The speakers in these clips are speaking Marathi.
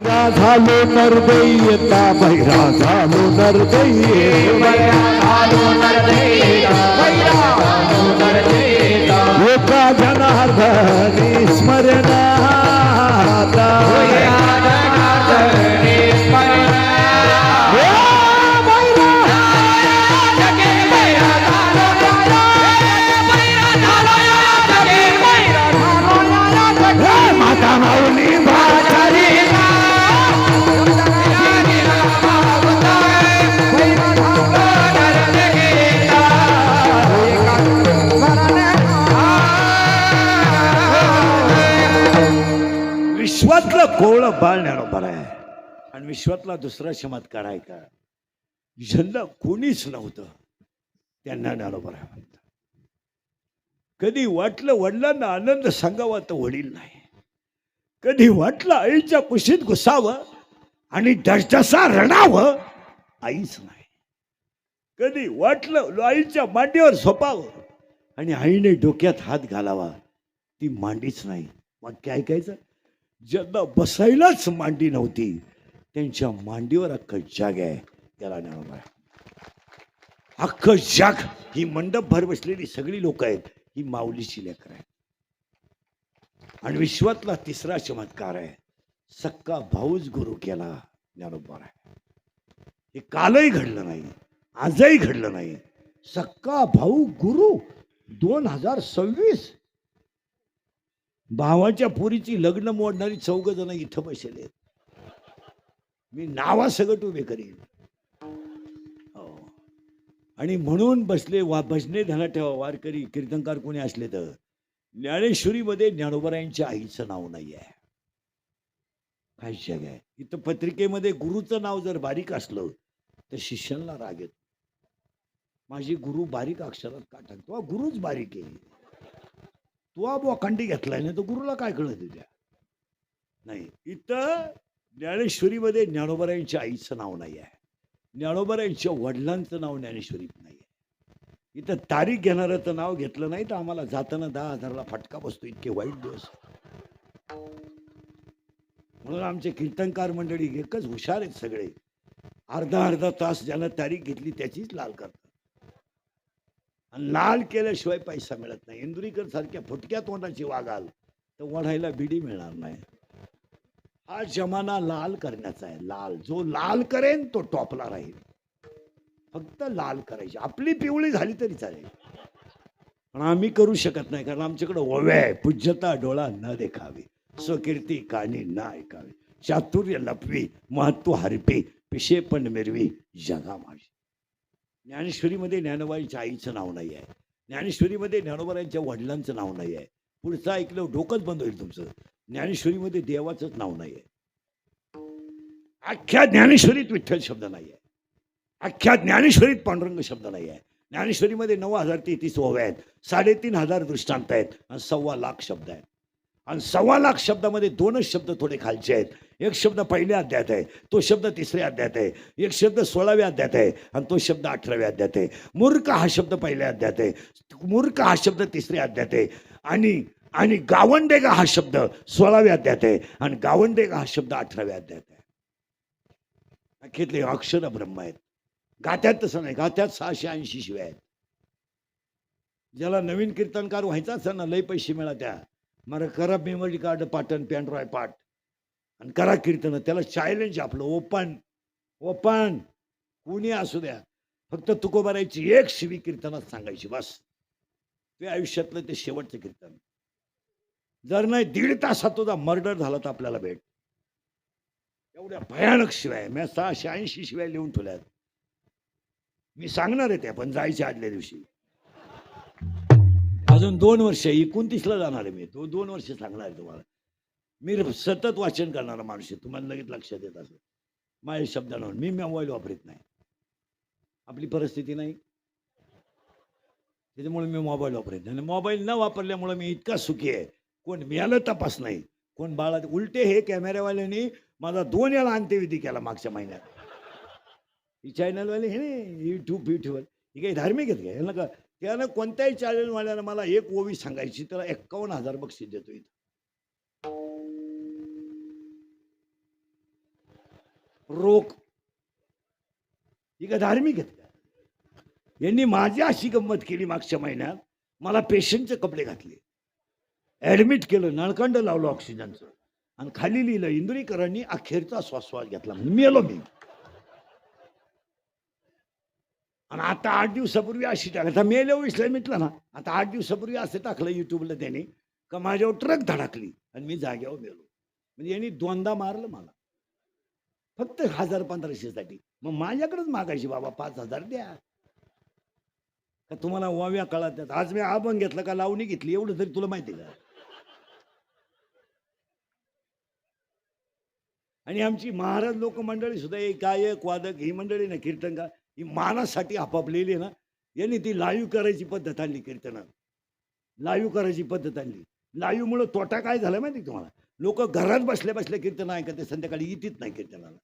झालो नरदैयता बैरा झालो नरदैये एका जनार्दनी स्मरणाता माता माऊली भारी विश्वातलं कोवळं बाळ ज्ञानोबा आहे आणि विश्वातला दुसरा चमत्कार आहे का ज्यांना कोणीच नव्हतं त्यांना ज्ञानोबा आहे म्हणतात. कधी वाटलं वडिलांना आनंद सांगावा तर वडील नाही, कधी वाटलं आईच्या कुशीत घुसावं आणि डसडसा रडावं आईच नाही, कधी वाटलं आईच्या मांडीवर झोपावं आणि आईने डोक्यात हात घालावा ती मांडीच नाही. मग काय ऐकायचं, ज्यांना बसायलाच मांडी नव्हती त्यांच्या मांडीवर अख्खं जग आहे त्याला ज्ञानोबा आहे. अख्खं जग ही मंडप भर बसलेली सगळी लोक आहेत ही माऊलीची लेकर आहे. आणि विश्वातला तिसरा चमत्कार आहे, सक्का भाऊच गुरु केला ज्ञानोबा आहे. हे कालही घडलं नाही, आजही घडलं नाही. सक्का भाऊ गुरु 2026 भावाच्या पुरीची लग्न मोडणारी 4 जण इथं बसले. मी नावासगट उभे करीन आणि म्हणून बसले भजने ध्यानात ठेवा वारकरी कीर्तनकार कोणी असले तर ज्ञानेश्वरीमध्ये ज्ञानोबरायांच्या आईचं नाव नाही आहे. काय जग आहे इथं. पत्रिकेमध्ये गुरुचं नाव जर बारीक असलं तर शिष्यांना राग येतो. माझी गुरु बारीक अक्षरात का टाकतो, गुरुच बारीक आहे. तू बोखंडी घेतलाय ना तर गुरुला काय कळत तुझ्या नाही. इथं ज्ञानेश्वरीमध्ये ज्ञानोबरायांच्या आईचं नाव नाही आहे, ज्ञानोबरायांच्या वडिलांचं नाव ज्ञानेश्वरीत नाही आहे. इथं तारीख घेणाऱ्याचं नाव घेतलं नाही तर आम्हाला जाताना 10,000ला फटका बसतो. इतके वाईट दिवस. म्हणून आमचे कीर्तनकार मंडळी एकच हुशार आहेत सगळे. अर्धा तास ज्यानं तारीख घेतली त्याचीच लाल करतात आणि लाल केल्याशिवाय पैसा मिळत नाही. इंदुरीकर सारख्या फुटक्या तोंडाची वागाल तर वढायला बिडी मिळणार नाही. हा जमाना लाल करण्याचा आहे. लाल जो लाल करेन तो टॉपला राहील. फक्त लाल करायची, आपली पिवळी झाली तरी चालेल पण आम्ही करू शकत नाही कारण आमच्याकडे ओव्या आहे. पूज्यता डोळा न देखावी, स्वकीर्ती कानी न ऐकावी, चातुर्य लपवी, महत्व हरपी, पिशे पण मिरवी जगा माझी. ज्ञानेश्वरीमध्ये ज्ञानोबाईच्या आईचं नाव नाही आहे, ज्ञानेश्वरीमध्ये ज्ञानोबाईच्या वडिलांचं नाव नाही आहे. पुढचं ऐकलं डोकंच बंद होईल तुमचं. ज्ञानेश्वरीमध्ये देवाचंच नाव नाही आहे. अख्ख्या ज्ञानेश्वरीत विठ्ठल शब्द नाही आहे, अख्ख्या ज्ञानेश्वरीत पांडुरंग शब्द नाही आहे. ज्ञानेश्वरीमध्ये 9,033 ओव्या आहेत, 3,500 दृष्टांत आहेत आणि 1,25,00,000 शब्द आहेत. आणि 1,25,00,000 शब्दामध्ये 2च शब्द थोडे खालचे आहेत. एक शब्द पहिल्या अध्यायात आहे, तो शब्द 3ऱ्या अध्यायात आहे. एक शब्द 16व्या अध्यायात आहे आणि तो शब्द 18व्या अध्यायात आहे. मूर्ख हा शब्द पहिल्या अध्यायात आहे, मूर्ख हा शब्द 3ऱ्या अध्यायात आहे आणि गावंडेगा हा शब्द 16व्या अध्यायात आहे आणि गावंडेगा हा शब्द 18व्या अध्यायात आहे. अखेरले अक्षर ब्रह्म आहेत. गात्यात तसं नाही, गात्यात 680 शिव्या आहेत. ज्याला नवीन कीर्तनकार व्हायचा असेल ना, लय पैसे मिळा त्या मला करा मेमरी कार्ड पाटन पॅनड्रॉय पाठ आणि करा कीर्तन. त्याला चॅलेंज आपलं ओपन ओपन कुणी असू द्या, फक्त तुकोबारायची एक शिवी कीर्तनात सांगायची बस. ते आयुष्यातलं ते शेवटचं कीर्तन. जर नाही 1.5 तासात तुझा मर्डर झाला तर आपल्याला भेट. एवढ्या भयानक शिवाय मी 680 शिवाय लिहून ठेवल्यात. मी सांगणार आहे त्या पण जायच्या आदल्या दिवशी. अजून 2 वर्ष 29ला जाणार आहे मी. 2 वर्ष सांगणार आहे तुम्हाला. मी सतत वाचन करणारा माणूस आहे, तुम्हाला लगेच लक्षात येत असं. माझ्या शब्दांवर मी मोबाईल वापरत नाही, आपली परिस्थिती नाही त्याच्यामुळे मी मोबाईल वापरत नाही. मोबाईल न वापरल्यामुळे मी इतका सुखी आहे. कोण मिळालं तपास नाही, कोण बाळा. उलटे हे कॅमेरावाल्यांनी माझा 2 वेळा अंत्यविधी केला मागच्या महिन्यात. ही चॅनलवाले हे नाही यूट्यूब ही काही धार्मिक आहेत का यांना का. त्यानं कोणत्याही चॅनलवाल्यानं मला एक ओवी सांगायची त्याला 51,000 बक्षीस देतो. इथं रोग ही का धार्मिक आहेत का? यांनी माझी अशी गंमत केली मागच्या महिन्यात, मला पेशंटचे कपडे घातले, ऍडमिट केलं, नळकंड लावलं ऑक्सिजनचं, आणि खाली लिहिलं इंदुरीकरांनी अखेरचा श्वास घेतला, मेलो मी. आणि आता 8 दिवसापूर्वी अशी टाकलं, आता मेल्या विसला मिटलं ना, आता 8 दिवसापूर्वी असं टाकलं युट्यूबला त्याने का माझ्यावर ट्रक धडकली आणि मी जाग्यावर मेलो. म्हणजे यांनी दोनदा मारलं मला फक्त 1000-1500 साठी. मग माझ्याकडेच मागायची, बाबा 5000 द्या का तुम्हाला वाव्या कळत नाही. आज मी अभंग घेतला का लावणी घेतली एवढं तरी तुला माहिती का? आणि आमची महाराज लोक मंडळी सुद्धा एक गायक वादक ही मंडळी ना, कीर्तनकार, ही मानासाठी आपापलेली ना, यांनी ती लाईव्ह करायची पद्धत आणली. कीर्तनात लाईव्ह करायची पद्धत आणली. लाईव्ह मुळे तोटा काय झाला माहिती तुम्हाला? लोक घरात बसल्या बसल्या कीर्तन ऐकते, संध्याकाळी येतीच नाही कीर्तनाला.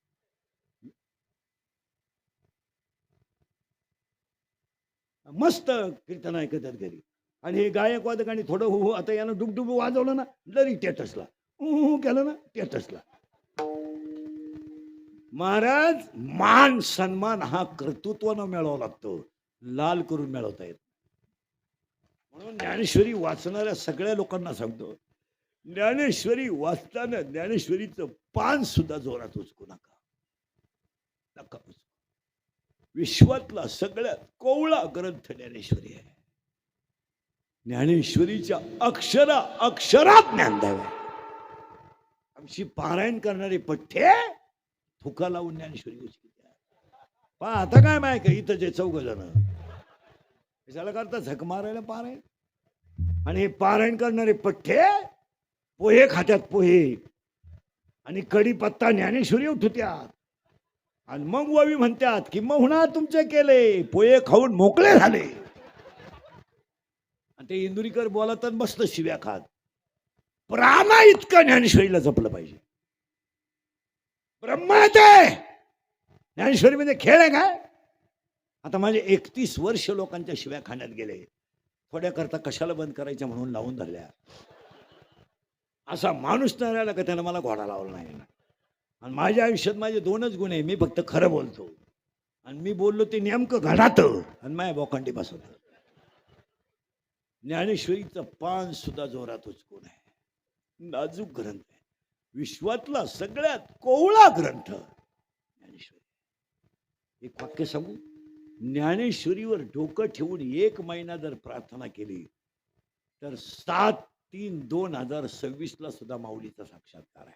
मस्त कीर्तन ऐकतात घरी. आणि हे गायक वादक आणि थोडं हो आता यानं डुबडुब वाजवलं ना, लरी टेटसला केलं ना, टेटसला. महाराज, मान सन्मान हा कर्तृत्वानं मिळवावा लागतो, लाल करून मिळवता येत. म्हणून ज्ञानेश्वरी वाचणाऱ्या सगळ्या लोकांना सांगतो, ज्ञानेश्वरी वाचताना ज्ञानेश्वरीचं पान सुद्धा जोरात उचकू नका, नका उचकू. विश्वातला सगळ्यात कोवळा ग्रंथ ज्ञानेश्वरी आहे. ज्ञानेश्वरीच्या अक्षरात ज्ञान द्यावे. आमची पारायण करणारे पठ्ठे थुका लावून ज्ञानेश्वरी उचकी द्या. पहा आता काय माहिती का, इथं जे 4 जण कशाला करता झक मारायला पारायण. आणि हे पारायण करणारे पठ्ठे पोहे खात्यात, पोहे आणि कढीपत्ता ज्ञानेश्वरी उठत्यात, आणि मग वावी म्हणतात की मोहना तुमचे केले, पोहे खाऊन मोकळे झाले. आणि ते इंदुरीकर बोलतात मस्त शिव्या खात. प्राणा इतकं ज्ञानेश्वरीला जपलं पाहिजे. ब्रह्मा ते ज्ञानेश्वरीमध्ये खेळ आहे काय? आता माझे 31 वर्ष लोकांच्या शिव्या खाण्यात गेले, थोड्या करता कशाला बंद करायच्या म्हणून लावून धरल्या. असा माणूस नाही राहिला का त्यानं मला घोडा लावला नाही. आणि माझ्या आयुष्यात माझे 2च गुण आहे, मी फक्त खरं बोलतो, आणि मी बोललो ते नेमकं घडात, आणि माझ्या बोकांडी बसवत. ज्ञानेश्वरीचं पान सुद्धा जोरात उचकून आहे, नाजूक ग्रंथ आहे, विश्वातला सगळ्यात कोवळा ग्रंथ ज्ञानेश्वरी. एक वाक्य सांगू, ज्ञानेश्वरीवर डोकं ठेवून 1 महिना जर प्रार्थना केली तर 7/3/2026 सुद्धा माऊलीचा साक्षात्कार आहे.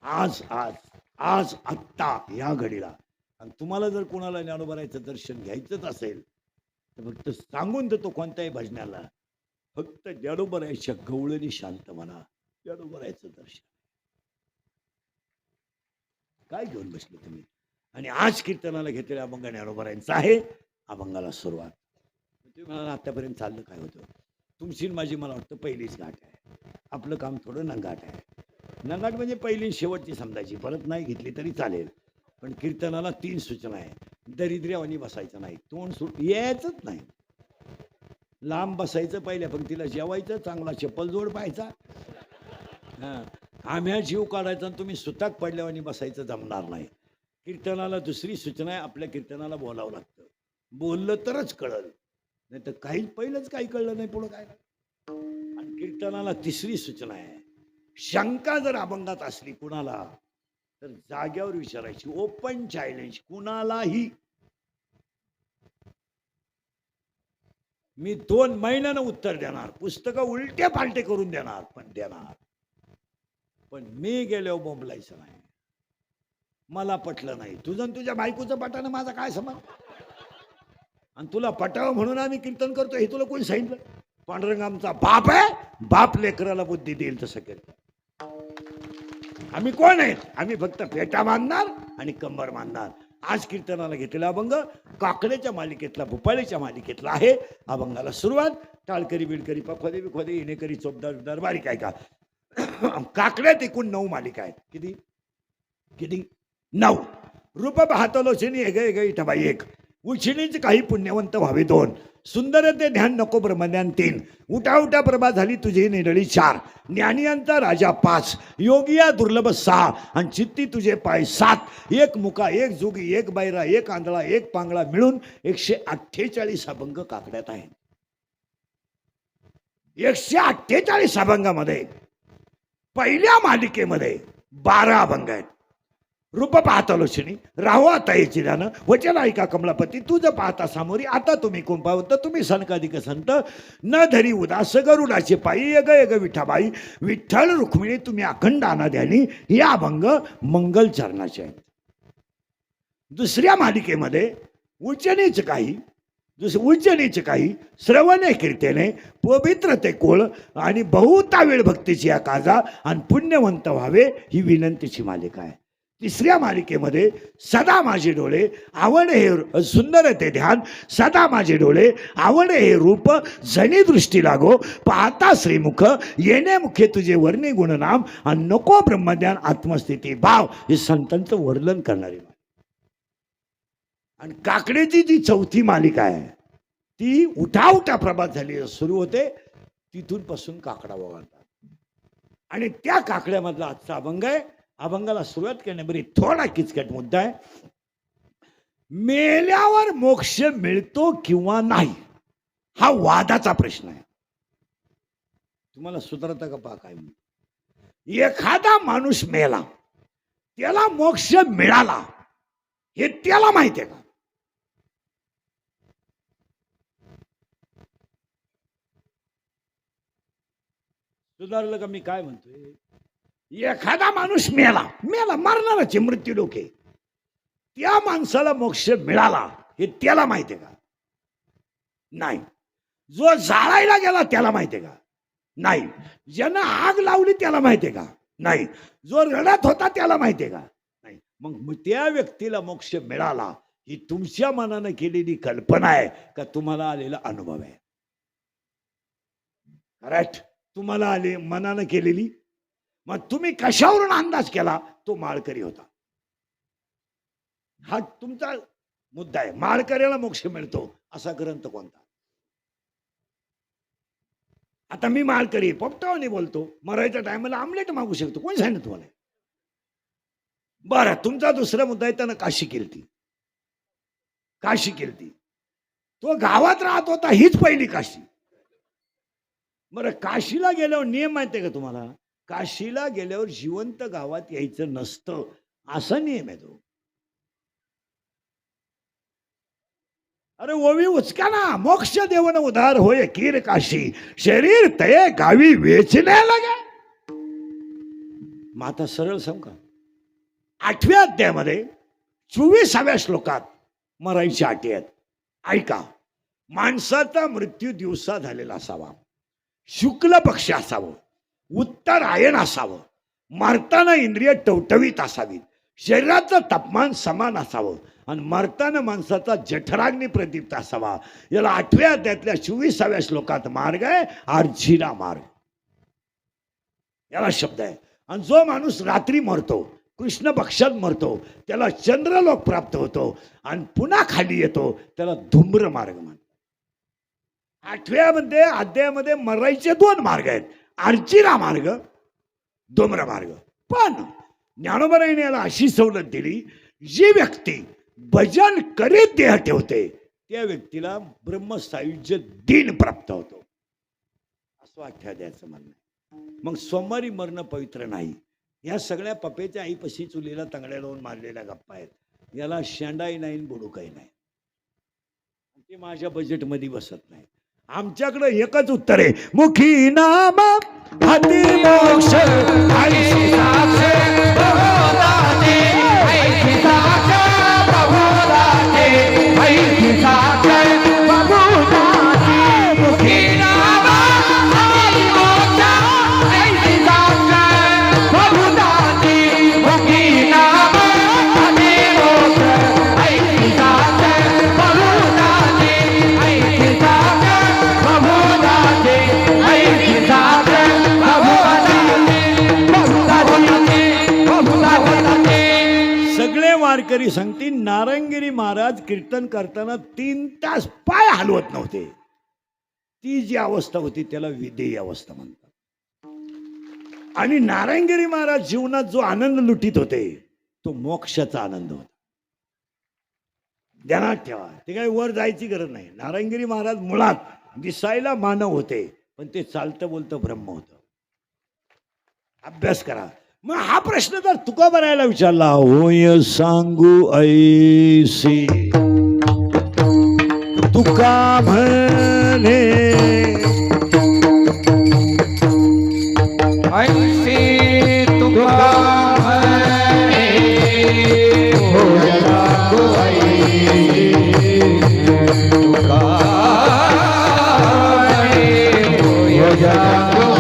आज आज आज आत्ता या घडीला. आणि तुम्हाला जर कोणाला ज्ञानोबारायचं दर्शन घ्यायचंच असेल तर फक्त सांगून देतो कोणत्याही भजनाला, फक्त ज्ञानोबारायच्या गवळणी शांत म्हणा, ज्ञानोबारायचं दर्शन. काय घेऊन बसले तुम्ही? आणि आज कीर्तनाला घेतलेल्या अभंग ज्ञानोबारायांचा आहे. अभंगाला सुरुवात. तुम्ही म्हणाला आतापर्यंत चाललं काय होतं? तुमची माझी मला वाटतं पहिलीच गाठ आहे. आपलं काम थोडं नंगाट आहे. नंगाट म्हणजे पहिली शेवटची समजायची, परत नाही घेतली तरी चालेल. पण कीर्तनाला 3 सूचना आहे. दरिद्र्यावानी बसायचं नाही, तोंड यायचंच नाही, लांब बसायचं, पहिल्या पंक्तीला जेवायचं, चांगला चप्पल जोड पाहायचा, आम्ही जीव काढायचा, आणि तुम्ही सुताक पडल्यावानी बसायचं जमणार नाही. कीर्तनाला दुसरी सूचना आहे, आपल्या कीर्तनाला बोलावं लागतं, बोललं तरच कळलं, नाही तर पहिलंच काही कळलं नाही पुढं काय. आणि कीर्तनाला 3री सूचना आहे, शंका जर अभंगात असली कुणाला तर जाग्यावर विचारायची, ओपन चॅलेंज कुणालाही. मी 2 महिन्यानं उत्तर देणार, पुस्तकं उलटे पालटे करून देणार, पण देणार. पण मी गेल्यावर बोंबलायचं नाही. मला पटलं नाही, तुझं तुझ्या बायकोचं पटानं माझा काय संबंध? आणि तुला पटावं म्हणून आम्ही कीर्तन करतो हे तुला कोणी सांगितलं? पांडुरंग आमचा बाप आहे, बाप लेकराला बुद्धी देईल तसं कीर्तन. आम्ही कोण आहेत? आम्ही फक्त पेटा बांधणार आणि कंबर बांधणार. आज कीर्तनाला घेतलेला अभंग काकड्याच्या मालिकेतला, भोपाळीच्या मालिकेतला आहे. अभंगाला सुरुवात, टाळकरी बिडकरी पखोदे बिखोदे येणेकरी चोपदार बिबदार बारीक आहे का. काकड्यात एकूण 9 मालिका आहेत. किती किती? 9. रूप पाहतलोचनी एक एक इठबाई एक. उशिणीच काही पुण्यवंत व्हावे 2, सुंदर ते ध्यान नको ब्रह्मज्ञान 3, उठा उठा प्रभा झाली तुझी निरळी 4, ज्ञानियांचा राजा 5, योगिया दुर्लभ 6, आणि चित्ती तुझे पाय 7, एक मुका, एक जोगी, एक बैरा, एक आंधळा, एक पांगळा मिळून 148 अभंग काकड्यात आहेत. 148 अभंगामध्ये पहिल्या मालिकेमध्ये 12 अभंग आहेत. रूप पाहता लोचनी राहो आता याची ध्यान, वचन ऐका कमलापती तुझ पाहता सामोरी, आता तुम्ही कुंपावत तुम्ही सनकाधिक संत, न धरी उदास गरुडाचे पायी, यग यग विठाबाई, विठ्ठल रुक्मिणी तुम्ही अखंड आना ध्यानी. हे अभंग मंगल चरणाचे आहेत. दुसऱ्या मालिकेमध्ये उच्चनीच काही श्रवणे कीर्तने पवित्र ते कोळ आणि बहुता वेळ भक्तीची या काजा आणि पुण्यवंत व्हावे ही विनंतीची मालिका आहे. तिसऱ्या मालिकेमध्ये सदा माझे डोळे आवड हे सुंदर ते ध्यान, सदा माझे डोळे आवड हे रूप, जनी दृष्टी लागो पाहता श्रीमुख, येणे मुखे तुझे वर्णी गुणनाम, आणि नको ब्रह्मज्ञान आत्मस्थिती भाव, हे संतांचं वर्णन करणारी. आणि काकड्याची जी चौथी मालिका आहे ती उठा उठा प्रभात झाली सुरू होते, तिथून पासून काकडा वगळतात. आणि त्या काकड्यामधला आजचा अभंग आहे. अभंगाला सुरुवात करण्यापूर्वी थोडा किचकट मुद्दा आहे. मेल्यावर मोक्ष मिळतो किंवा नाही हा वादाचा प्रश्न आहे. तुम्हाला सुधारता का पहा काय. एखादा माणूस मेला त्याला मोक्ष मिळाला हे त्याला माहिती आहे का? सुधारलं का मी काय म्हणतोय? एखादा माणूस मेला मरणाराचे मृत्यू डोके, त्या माणसाला मोक्ष मिळाला हे त्याला माहिती आहे का? नाही. जो जाळायला गेला त्याला माहिती आहे का? नाही. ज्यानं आग लावली त्याला माहिती आहे का? नाही. जो रडत होता त्याला माहिती आहे का? नाही. मग त्या व्यक्तीला मोक्ष मिळाला ही तुमच्या मनानं केलेली कल्पना आहे का तुम्हाला आलेला अनुभव आहे? करेक्ट. तुम्हाला आले मनानं केलेली. मग तुम्ही कशावरून अंदाज केला? तो माळकरी होता. हा तुमचा मुद्दा आहे. माळकऱ्याला मोक्ष मिळतो असा ग्रंथ कोणता? आता मी माळकरी पोपटावानी बोलतो, मरायच्या टायमाला आमलेट मागू शकतो. कोण सांगितलं तुम्हाला? बरं, तुमचा दुसरा मुद्दा आहे त्यानं काशी केलती. तो गावात राहत होता, हीच पहिली काशी. बरं, काशीला गेल्यावर नियम माहिती आहे का तुम्हाला? काशीला गेल्यावर जिवंत गावात यायचं नसतं असा नियम आहे तो. अरे ओवी उचका ना, मोक्ष देवन उधार होय कीर काशी, शरीर तये गावी वेचणे लागे. माता सरळ सांग का, 8व्या अध्यायामध्ये 24व्या श्लोकात मरायची अटी आहेत. ऐका. माणसाचा मृत्यू दिवसा झालेला असावा, शुक्ल पक्ष असावं, उत्तरायण असावं, मरताना इंद्रिय टवटवीत असावीत, शरीराचं तापमान समान असावं, आणि मरताना माणसाचा जठराग्नी प्रदीप्त असावा. याला 8व्या अध्यायातल्या 24व्या श्लोकात मार्ग आहे अर्जिना मार्ग, याला शब्द आहे. आणि जो माणूस रात्री मरतो, कृष्ण पक्षात मरतो, त्याला चंद्रलोक प्राप्त होतो आणि पुन्हा खाली येतो, त्याला धूम्र मार्ग म्हणतात. 8व्या अध्यायामध्ये मरायचे 2 मार्ग आहेत, अर्जिना मार्ग, धूम्र मार्ग. पण ज्ञानोबराने याला अशी सवलत दिली, जी व्यक्ती भजन करीत देह ठेवते त्या व्यक्तीला ब्रह्मसायुज्य दिन प्राप्त होतो, असं 8व्या अध्यायाचं म्हणणं आहे. मग सोमवारी मरण पवित्र नाही. या सगळ्या पपेच्या आईपाशी चुलीला तंगड्या लावून मारलेल्या गप्पा आहेत. याला शेंडाई नाही, बुडू काही नाही. ते माझ्या बजेटमध्ये बसत नाही. आमच्याकडे एकच उत्तर आहे, मुखी नाम हाती मोक्ष, ऐशी साक्ष बहुदाते, ऐशी साक्ष बहुदाते, ऐशी साक्ष बहुदाते, मुखी नाम हाती मोक्ष, ऐशी साक्ष बहुदाते, मुखी नाम हाती मोक्ष, ऐशी साक्ष बहुदाते, ऐशी साक्ष बहुदाते, ऐशी साक्ष बहुदाते, बहुदाते. वारकरी सांगतील नारायणगिरी महाराज कीर्तन करताना 3 तास पाय हलवत नव्हते. ती जी अवस्था होती त्याला विदेही अवस्था म्हणतात. आणि नारायणगिरी महाराज जीवनात जो आनंद लुटीत होते तो मोक्षाचा आनंद होता. ध्यानात ठेवा, ते काही वर जायची गरज नाही. नारायणगिरी महाराज मुळात दिसायला मानव होते पण ते चालतं बोलतं ब्रह्म होतं. अभ्यास करा. मग हा प्रश्न जर तुकोबारायला विचारला, होय सांगू ऐसी तुका म्हणे ऐसी तुका म्हणे होय सांगू ऐसी तुका म्हणे होय सांगू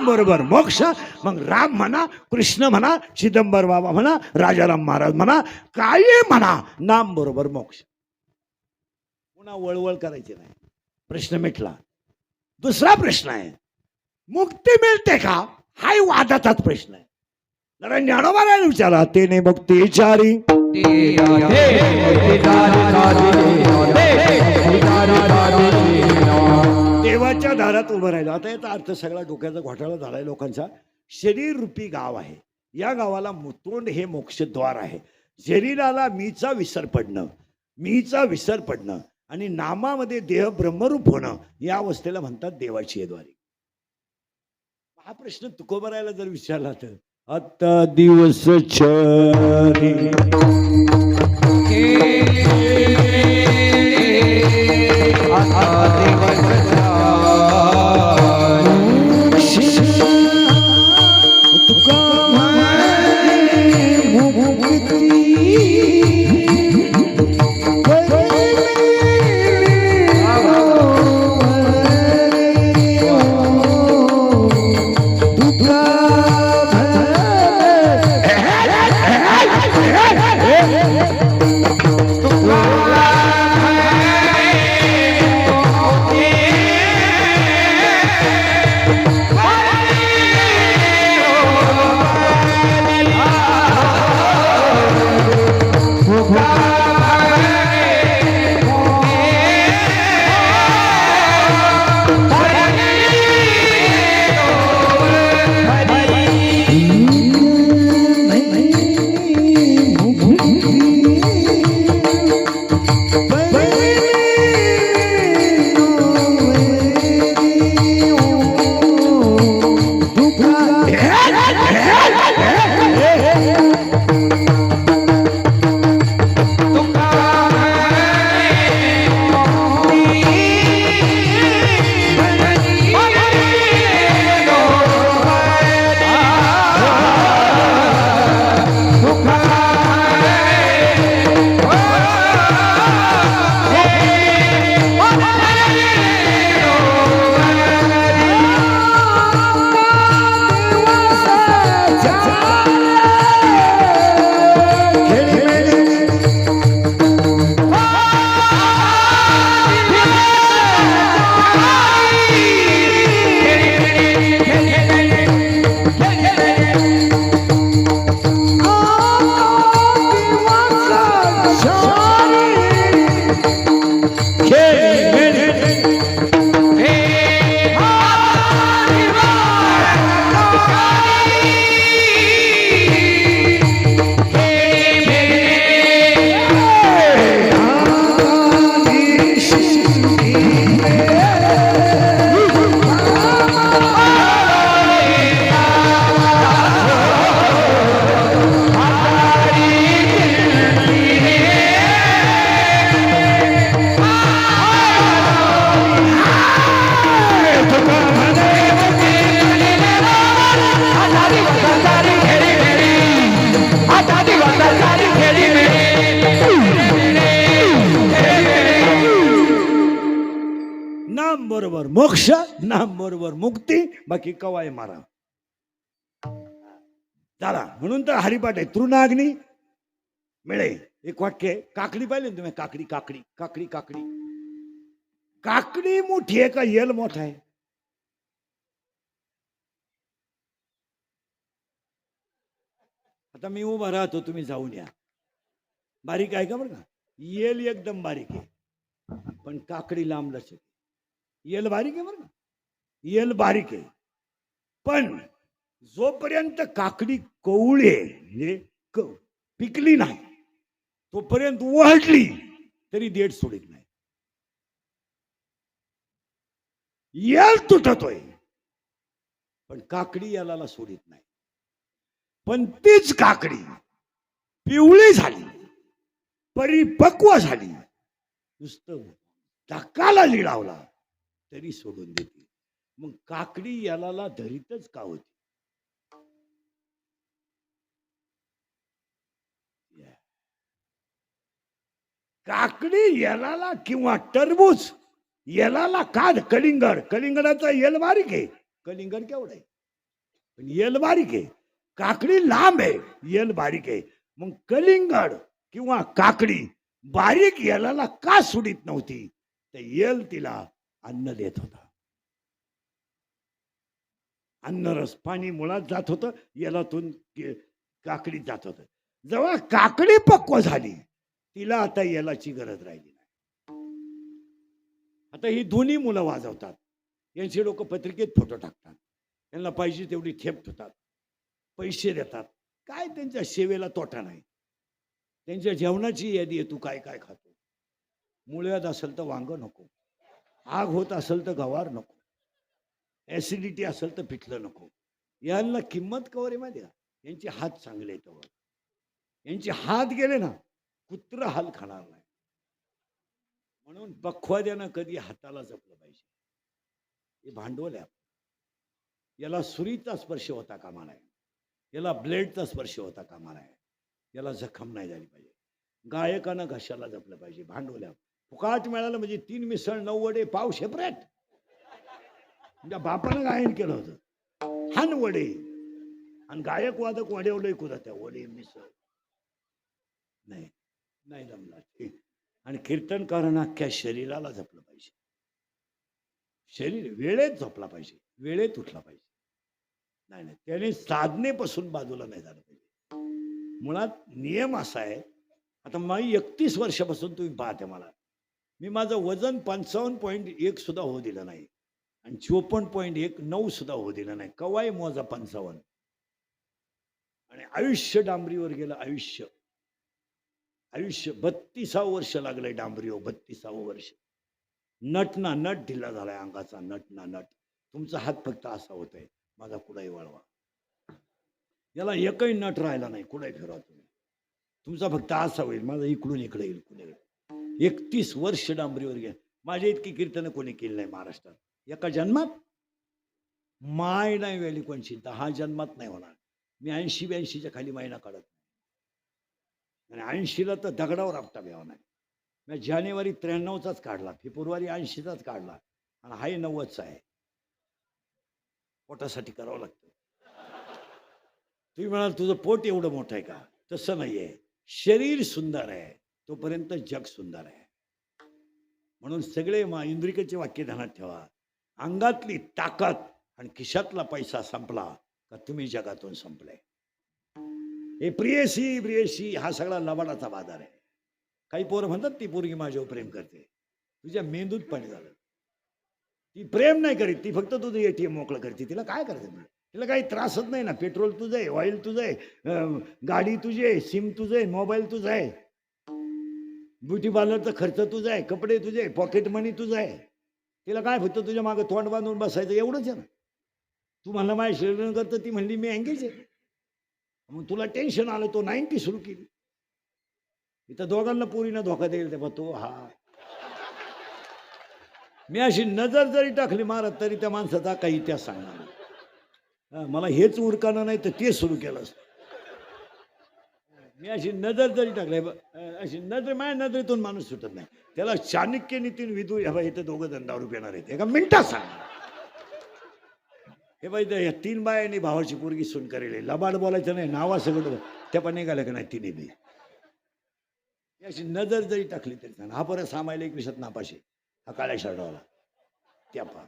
बरोबर मोक्ष. मग राम म्हणा, कृष्ण म्हणा, चिदंबर बाबा म्हणा, राजाराम महाराज म्हणा, काही म्हणा, नाम बरोबर मोक्ष. पुन्हा वळवळ करायची नाही. प्रश्न मिटला. दुसरा प्रश्न आहे, मुक्ती मिळते का? हाही वादाचाच प्रश्न आहे. जरा ज्ञानोबारायला विचारा, ते नाही भक्ती विचारी देवाच्या दारात उभं राहिलं. आता याचा अर्थ सगळा डोक्याचा घोटाळा झालाय लोकांचा. शरीर रूपी गाव आहे. या गावाला मुतोंड हे मोक्षद्वार आहे. शरीराला मीचा विसर पडणं, मीचा विसर पडणं आणि नामामध्ये देह ब्रह्मरूप होणं या अवस्थेला म्हणतात देवाची येद्वारी. हा प्रश्न तुकोबारायला जर विचारला तर, आता दिवस छरी नाम बरोबर मोक्ष, नाम बरोबर मुक्ती, बाकी कवाय मारा चला. म्हणून तर हरिपाठ आहे, तृणाग्नी मिळे. एक वाक्य आहे, काकडी पाहिले ना तुम्ही, काकडी काकडी काकडी काकडी काकडी मोठी आहे का येल मोठा आहे? आता मी उभा राहतो, तुम्ही जाऊन या. बारीक आहे का बरं का? येल एकदम बारीक आहे, पण काकडी लांब लचक. येल बारीक आहे बरं का, येल बारीक आहे, पण जोपर्यंत काकडी कवळी आहे म्हणजे पिकली नाही तोपर्यंत वाढली तरी देठ सोडित नाही. येल तुटतोय पण काकडी याला सोडित नाही. पण तीच काकडी पिवळी झाली, परिपक्व झाली, नुसतं टाकाला लिडावला तरी सोडून देते. मग काकडी याला धरीतच का होती? काकडी याला किंवा टरबूज याला काढ. कलिंगड, कलिंगडाचा येल बारीक आहे, कलिंगड केवढं आहे पण येल बारीक आहे. काकडी लांब आहे, येल बारीक आहे. मग कलिंगड किंवा काकडी बारीक याला का सुडीत नव्हती? तर येल तिला अन्न देत होता. अन्नरस पाणी मुळात जात होतं, यालातून काकडी जात होतं. जेव्हा काकडी पक्व झाली तिला आता यालाची गरज राहिली नाही. आता ही दोन्ही मुलं वाजवतात, यांचे लोक पत्रिकेत फोटो टाकतात, त्यांना पाहिजे तेवढी ठेप ठेवतात, पैसे देतात. काय त्यांच्या सेवेला तोटा नाही. त्यांच्या जेवणाची यादी आहे, तू काय काय खातो. मुळ्यात असेल तर वांग नको, आग होत असेल तर गवार नको, ऍसिडिटी असेल तर पिठलं नको. यांना किंमत कवर आहे माहिती का? यांचे हात चांगले आहेत, यांचे हात गेले ना कुत्र हाल खाणार नाही. म्हणून बखवाद्यानं कधी हाताला जपलं पाहिजे. हे भांडवल आहे. याला सुरीचा स्पर्श होता कामा नये, याला ब्लेडचा स्पर्श होता कामा नये, याला जखम नाही झाली पाहिजे. गायकानं घशाला जपलं पाहिजे. भांडवल आहे. फुकाट मिळालं म्हणजे 3 मिसळ 9 वडे पाव सेपरेट. म्हणजे बापानं गायन केलं होतं, हान वडे, आणि गायक वादक वडेवलंय कुदा त्या वडे मिसळ नाही नाही जमला. आणि कीर्तनकारांना अख्ख्या शरीराला जपलं पाहिजे. शरीर वेळेत झोपला पाहिजे, वेळेत उठला पाहिजे. नाही नाही त्याने साधनेपासून बाजूला नाही झालं पाहिजे. मुळात नियम असा आहे. आता मी 31 वर्षापासून तुम्ही पाहते मला, मी माझं वजन 55.1 सुद्धा होऊ दिलं नाही आणि 54.19 सुद्धा होऊ दिलं नाही. कवाय मोजा 55. आणि आयुष्य डांबरीवर गेलं. आयुष्य 32 वर्ष लागलंय डांबरीवर. 32 वर्ष. नट ना नट ढिला झालाय अंगाचा, नट ना नट. तुमचा हात फक्त असा होतोय, माझा कुडाई वळवा. याला एकही नट राहिला नाही. कुडाई फिरवा तुम्ही, तुमचा फक्त असा होईल, माझा इकडून इकडे येईल. कुठे 31 वर्ष डांबरीवर गेला. माझ्या इतकी कीर्तनं कोणी केली नाही महाराष्ट्रात. एका जन्मात माय नाही वेळी कोणची, 10 जन्मात नाही होणार. मी 80-82च्या खाली महिना काढत नाही, आणि 80ला तर दगडावर आपटा घ्यावा नाही. मी जानेवारी 93चाच काढला, फेब्रुवारी 80चाच काढला, आणि हाही 90चा आहे. पोटासाठी करावं लागतं. तुम्ही म्हणाल तुझं पोट एवढं मोठं आहे का? तसं नाहीये. शरीर सुंदर आहे तोपर्यंत जग सुंदर आहे. म्हणून सगळे इंद्रिकेचे वाक्य ध्यानात ठेवा. अंगातली ताकद आणि खिशातला पैसा संपला का तुम्ही जगातून संपले. हे प्रियसी प्रियसी हा सगळा लबाडाचा बाजार आहे. काही पोरं म्हणतात ती पोरगी माझ्यावर प्रेम करते. तुझ्या मेंदूत पाणी झालं. ती प्रेम नाही करीत, ती फक्त तुझं ATM मोकळं करते. तिला काय करायचं? तिला काही त्रासच नाही ना. पेट्रोल तुझं आहे, ऑइल तुझं आहे, गाडी तुझी आहे, सिम तुझं आहे, मोबाईल तुझा आहे, ब्युटी पार्लरचा खर्च तुझा आहे, कपडे तुझे, पॉकेट मनी तुझं आहे. तिला काय फक्त तुझ्या मागे तोंड बांधून बसायचं एवढंच आहे ना. तू म्हणला माझ्या शरीर करतं, ती म्हणली मी एंगेज आहे. मग तुला टेन्शन आलं, तो 90 सुरू केली. इथं दोघांना पोरीनं धोका देईल तेव्हा तो हा. मी अशी नजर जरी टाकली मारत तरी त्या माणसाचा काही इतिहास सांगणार. मला हेच उरकानं नाही तर ते सुरू केलं असतं. मी अशी नजर जरी टाकली अशी नजर माझ्या नजरेतून माणूस सुटत नाही. त्याला चाणक्य नितीन विदू ह्या बाई इथं दोघं जण दारू पिणार आहेत एका मिनिटात सांग. हे बाई या 3 बायांनी भावाची पोरगी सून करेल. लबाड बोलायचं नाही, नावा सगळं त्या पण निघालं का नाही तिने बी. अशी नजर जरी टाकली तरी सांग. हा परत सामायला 21 नापाशी, हा काळ्या शर्टावाला त्या पा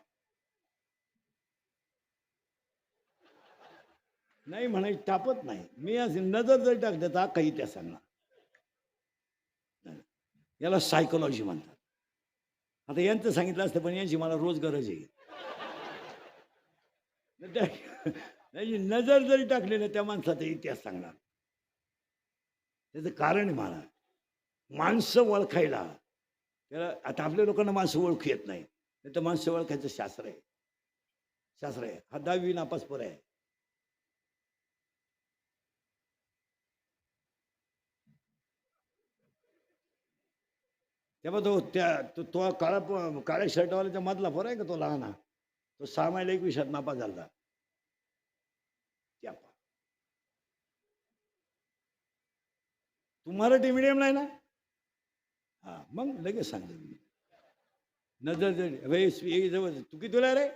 नाही म्हणायची तापत नाही. मी अशी नजर जरी टाकते तर काही त्या सांगणार. याला सायकोलॉजी म्हणतात. आता यांचं सांगितलं असतं पण यांची मला रोज गरज आहे. त्याची नजर जरी टाकली ना त्या माणसाचा इतिहास सांगणार. त्याचं कारण आहे मला माणसं ओळखायला. त्याला आता आपल्या लोकांना माणसं ओळखू येत नाही, तर माणसं ओळखायचं शास्त्र आहे. शास्त्र आहे. हा 10वी नापास पोर आहे. तेव्हा तो काळ्या शर्टवाल्याच्या मधला पोर आहे का तो लहान, तो 6 महिला 21 नापास झाला. तू मराठी मिडियमला आहे ना? हा मग लगेच सांगतो मी. नजर जवळ तू किती तुला रे?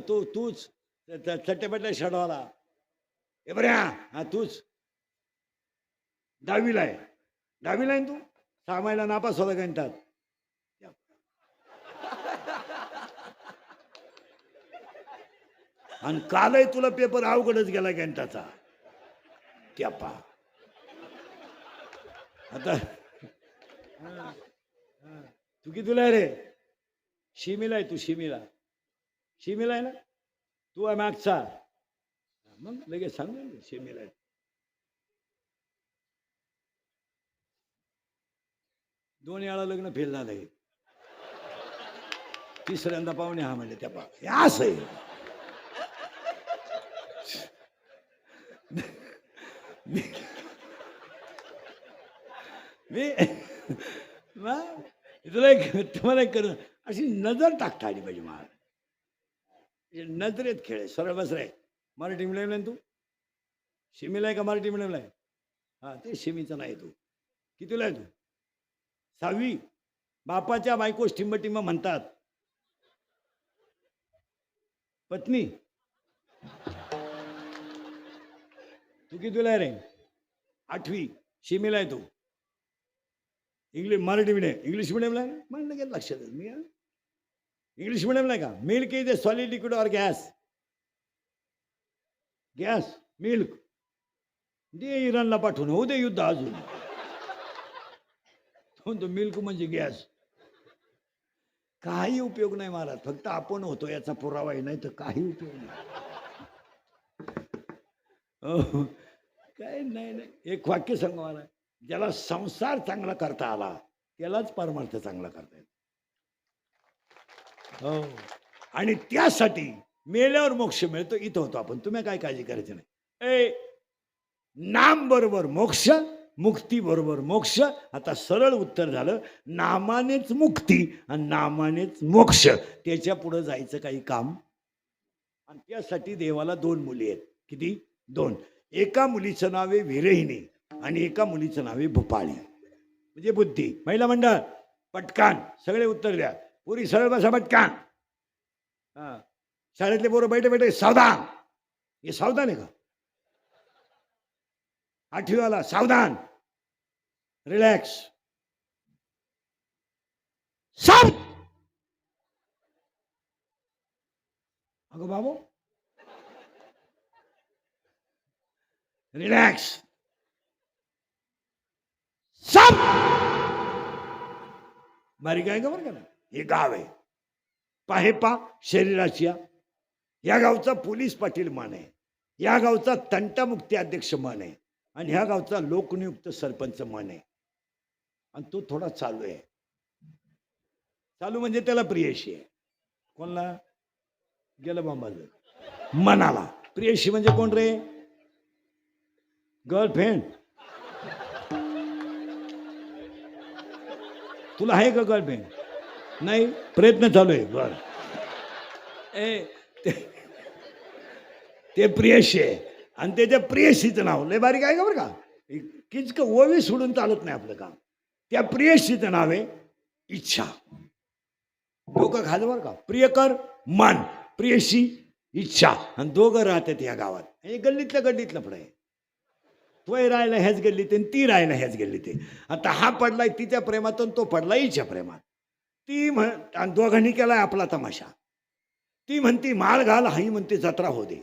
तूच चट्ट्यापट्ट्या शर्टवाला हे बऱ्या. हा तूच 10वीला आहे. 10वीला आहे तू 6 महिला नापास होता घंटात. आणि कालही तुला पेपर अवघडच गेला घंटाचा. त्या पा आता तू किती तुला रे? शिमीला आहे तू. शिमीला आहे ना तू? आहे मागचा. मग लगेच सांग ना शिमीला आहे. 2 वेळा लग्न फेल झालंय. 3ऱ्यांदा पाहुणे हा म्हणजे त्या पा हे असं आहे. तुम्हाला करून अशी नजर टाकता आली पाहिजे. मला नजरेत खेळ आहे. सरळ बस रे. मराठी मिडियमला आहे तू? शिमीला आहे का मराठी मिडियमला आहे? हा ते शिमीचं नाही. तू कितीला आहे? तू 6वी. बापाच्या बायकोस टिंब म्हणतात. पत्नी तू कितीला आहे रे? 8वी. शिमीला आहे तू? मराठी मिडियम इंग्लिश मिडियमला आहे? मला लगेच लक्षात आहे. मी इंग्लिश मिडियमला आहे का? Milk is a solid liquid or gas? Gas. Milk दे इराणला पाठवून होऊ दे युद्ध अजून. तो मिल्क म्हणजे गॅस. काही उपयोग नाही महाराज. फक्त आपण होतो याचा पुरावा आहे, नाही तर काही उपयोग नाही. काय नाही. एक वाक्य सांगा मला. ज्याला संसार चांगला करता आला त्यालाच परमार्थ चांगला करता येतो. हो. आणि त्यासाठी मेल्यावर मोक्ष मिळतो. इथं होतो आपण. तुम्ही काय काळजी करायची नाही. नाम बरोबर मोक्ष, मुक्ती बरोबर मोक्ष. आता सरळ उत्तर झालं. नामानेच मुक्ती आणि नामानेच मोक्ष. त्याच्या पुढे जायचं काही काम. आणि त्यासाठी देवाला 2 मुली आहेत. किती? 2. एका मुलीचं नाव आहे विरहिणी आणि एका मुलीचं नाव आहे भूपाळी. म्हणजे बुद्धी. महिला मंडळ पटकान सगळे उत्तर द्या. पुरी सरळ बसा पटकान. हा शाळेतले पोरं बैठे सावधान. हे सावधान आहे का? 8वी वाला सावधान. रिलॅक्स. साव. अगं बाबू रिलॅक्स. सब बारीक आहे का बरं का? हे गाव आहे पाहेपा शरीराची. या गावचा पोलीस पाटील मान आहे. या गावचा तंटामुक्ती अध्यक्ष मान आहे. आणि ह्या गावचा लोकनियुक्त सरपंच मान आहे. आणि तो थोडा चालू आहे. चालू म्हणजे त्याला प्रियशी आहे. कोणला? गेलं बांबाला मनाला. प्रियशी म्हणजे कोण रे? गर्लफ्रेंड. तुला आहे का गर्लफ्रेंड? नाही. प्रयत्न चालू आहे. बर ते प्रियशी आहे. आणि त्याच्या प्रेयसीचं नाव लय बारीक आहे का बरं का, किचक ओवी सोडून चालत नाही आपलं काम. त्या प्रेयसीचं नाव आहे इच्छा. डोकं खालं बरं का, प्रियकर मन, प्रेयसी इच्छा, आणि दोघं राहतात या गावात. हे गल्लीतलं पुढे आहे. तोय राहिला ह्याच गल्लीत आणि ती राहिला ह्याच गल्लीत. आता हा पडलाय तिच्या प्रेमात आणि तो पडला हिच्या प्रेमात. ती आणि दोघांनी केलाय आपला तमाशा. ती म्हणती माळ घाल, हाही म्हणते जत्रा हो दे.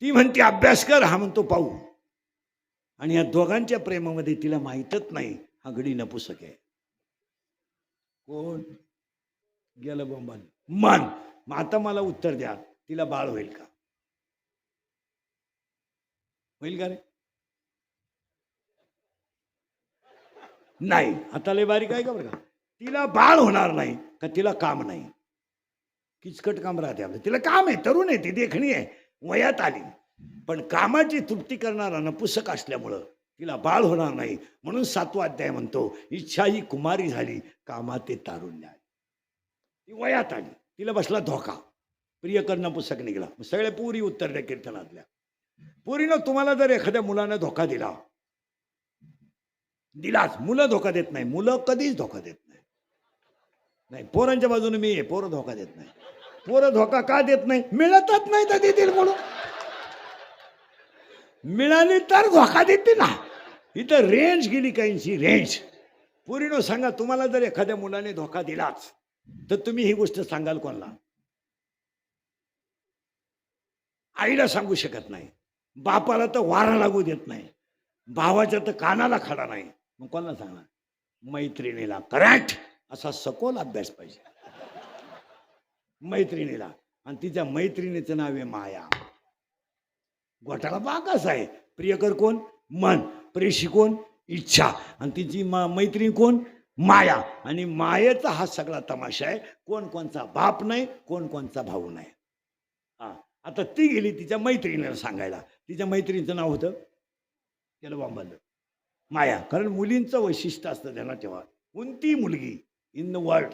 ती म्हणते अभ्यास कर, हा म्हणतो पाहू. आणि या दोघांच्या प्रेमामध्ये तिला माहीतच नाही हा गडी नपुसक आहे. कोण गेलं बोंबाल मन. मग आता मला उत्तर द्या, तिला बाळ होईल का? होईल का रे? नाही. आता लय बारीक आहे का बरं का, तिला बाळ होणार नाही का तिला काम नाही. किचकट काम राहते आपलं. तिला काम आहे, तरुण आहे, ती देखणी आहे, वयात आली, पण कामाची तृप्ती करणारा नपुसक असल्यामुळं तिला बाळ होणार नाही. म्हणून 7वा अध्याय म्हणतो इच्छा ही कुमारी झाली, कामात ते तारुण्य आले. ती वयात आली, तिला बसला धोका, प्रियकर नपुसक निघाला. सगळ्या पुरी उत्तर द्या कीर्तनातल्या. पुरीनं तुम्हाला जर एखाद्या मुलानं धोका दिलाच, मुलं धोका देत नाही, मुलं कधीच धोका देत नाही. पोरांच्या बाजूने मी आहे, पोरं धोका देत नाही. पोरं धोका का देत नाही? मिळतच नाही तर देतील म्हणून. मिळाली तर धोका देते ना. इथं रेंज गेली काहींची, रेंज. पुरीनो सांगा, तुम्हाला जर एखाद्या मुलाने धोका दिलाच तर तुम्ही ही गोष्ट सांगाल कोणाला? आईला सांगू शकत नाही, बापाला तर वारा लागू देत नाही, भावाच्या तर कानाला खडा नाही. मग कोणाला सांगणार? मैत्रिणीला. करेक्ट. असा सखोल अभ्यास पाहिजे मैत्रिणीला. आणि तिच्या मैत्रिणीचं नाव आहे माया. घोटाळा बा कसा आहे. प्रियकर कोण? मन. प्रेयसी कोण? इच्छा. आणि तिची मैत्रीण कोण? माया. आणि मायेचा हा सगळा तमाशा आहे. कोण कोणचा बाप नाही, कोण कोणचा भाऊ नाही. आता ती गेली तिच्या मैत्रिणीला सांगायला. तिच्या मैत्रिणीचं नाव होतं, त्याला बांबलं, माया. कारण मुलींचं वैशिष्ट्य असतं, ध्यानात ठेवा. कोणती मुलगी इन द वर्ल्ड,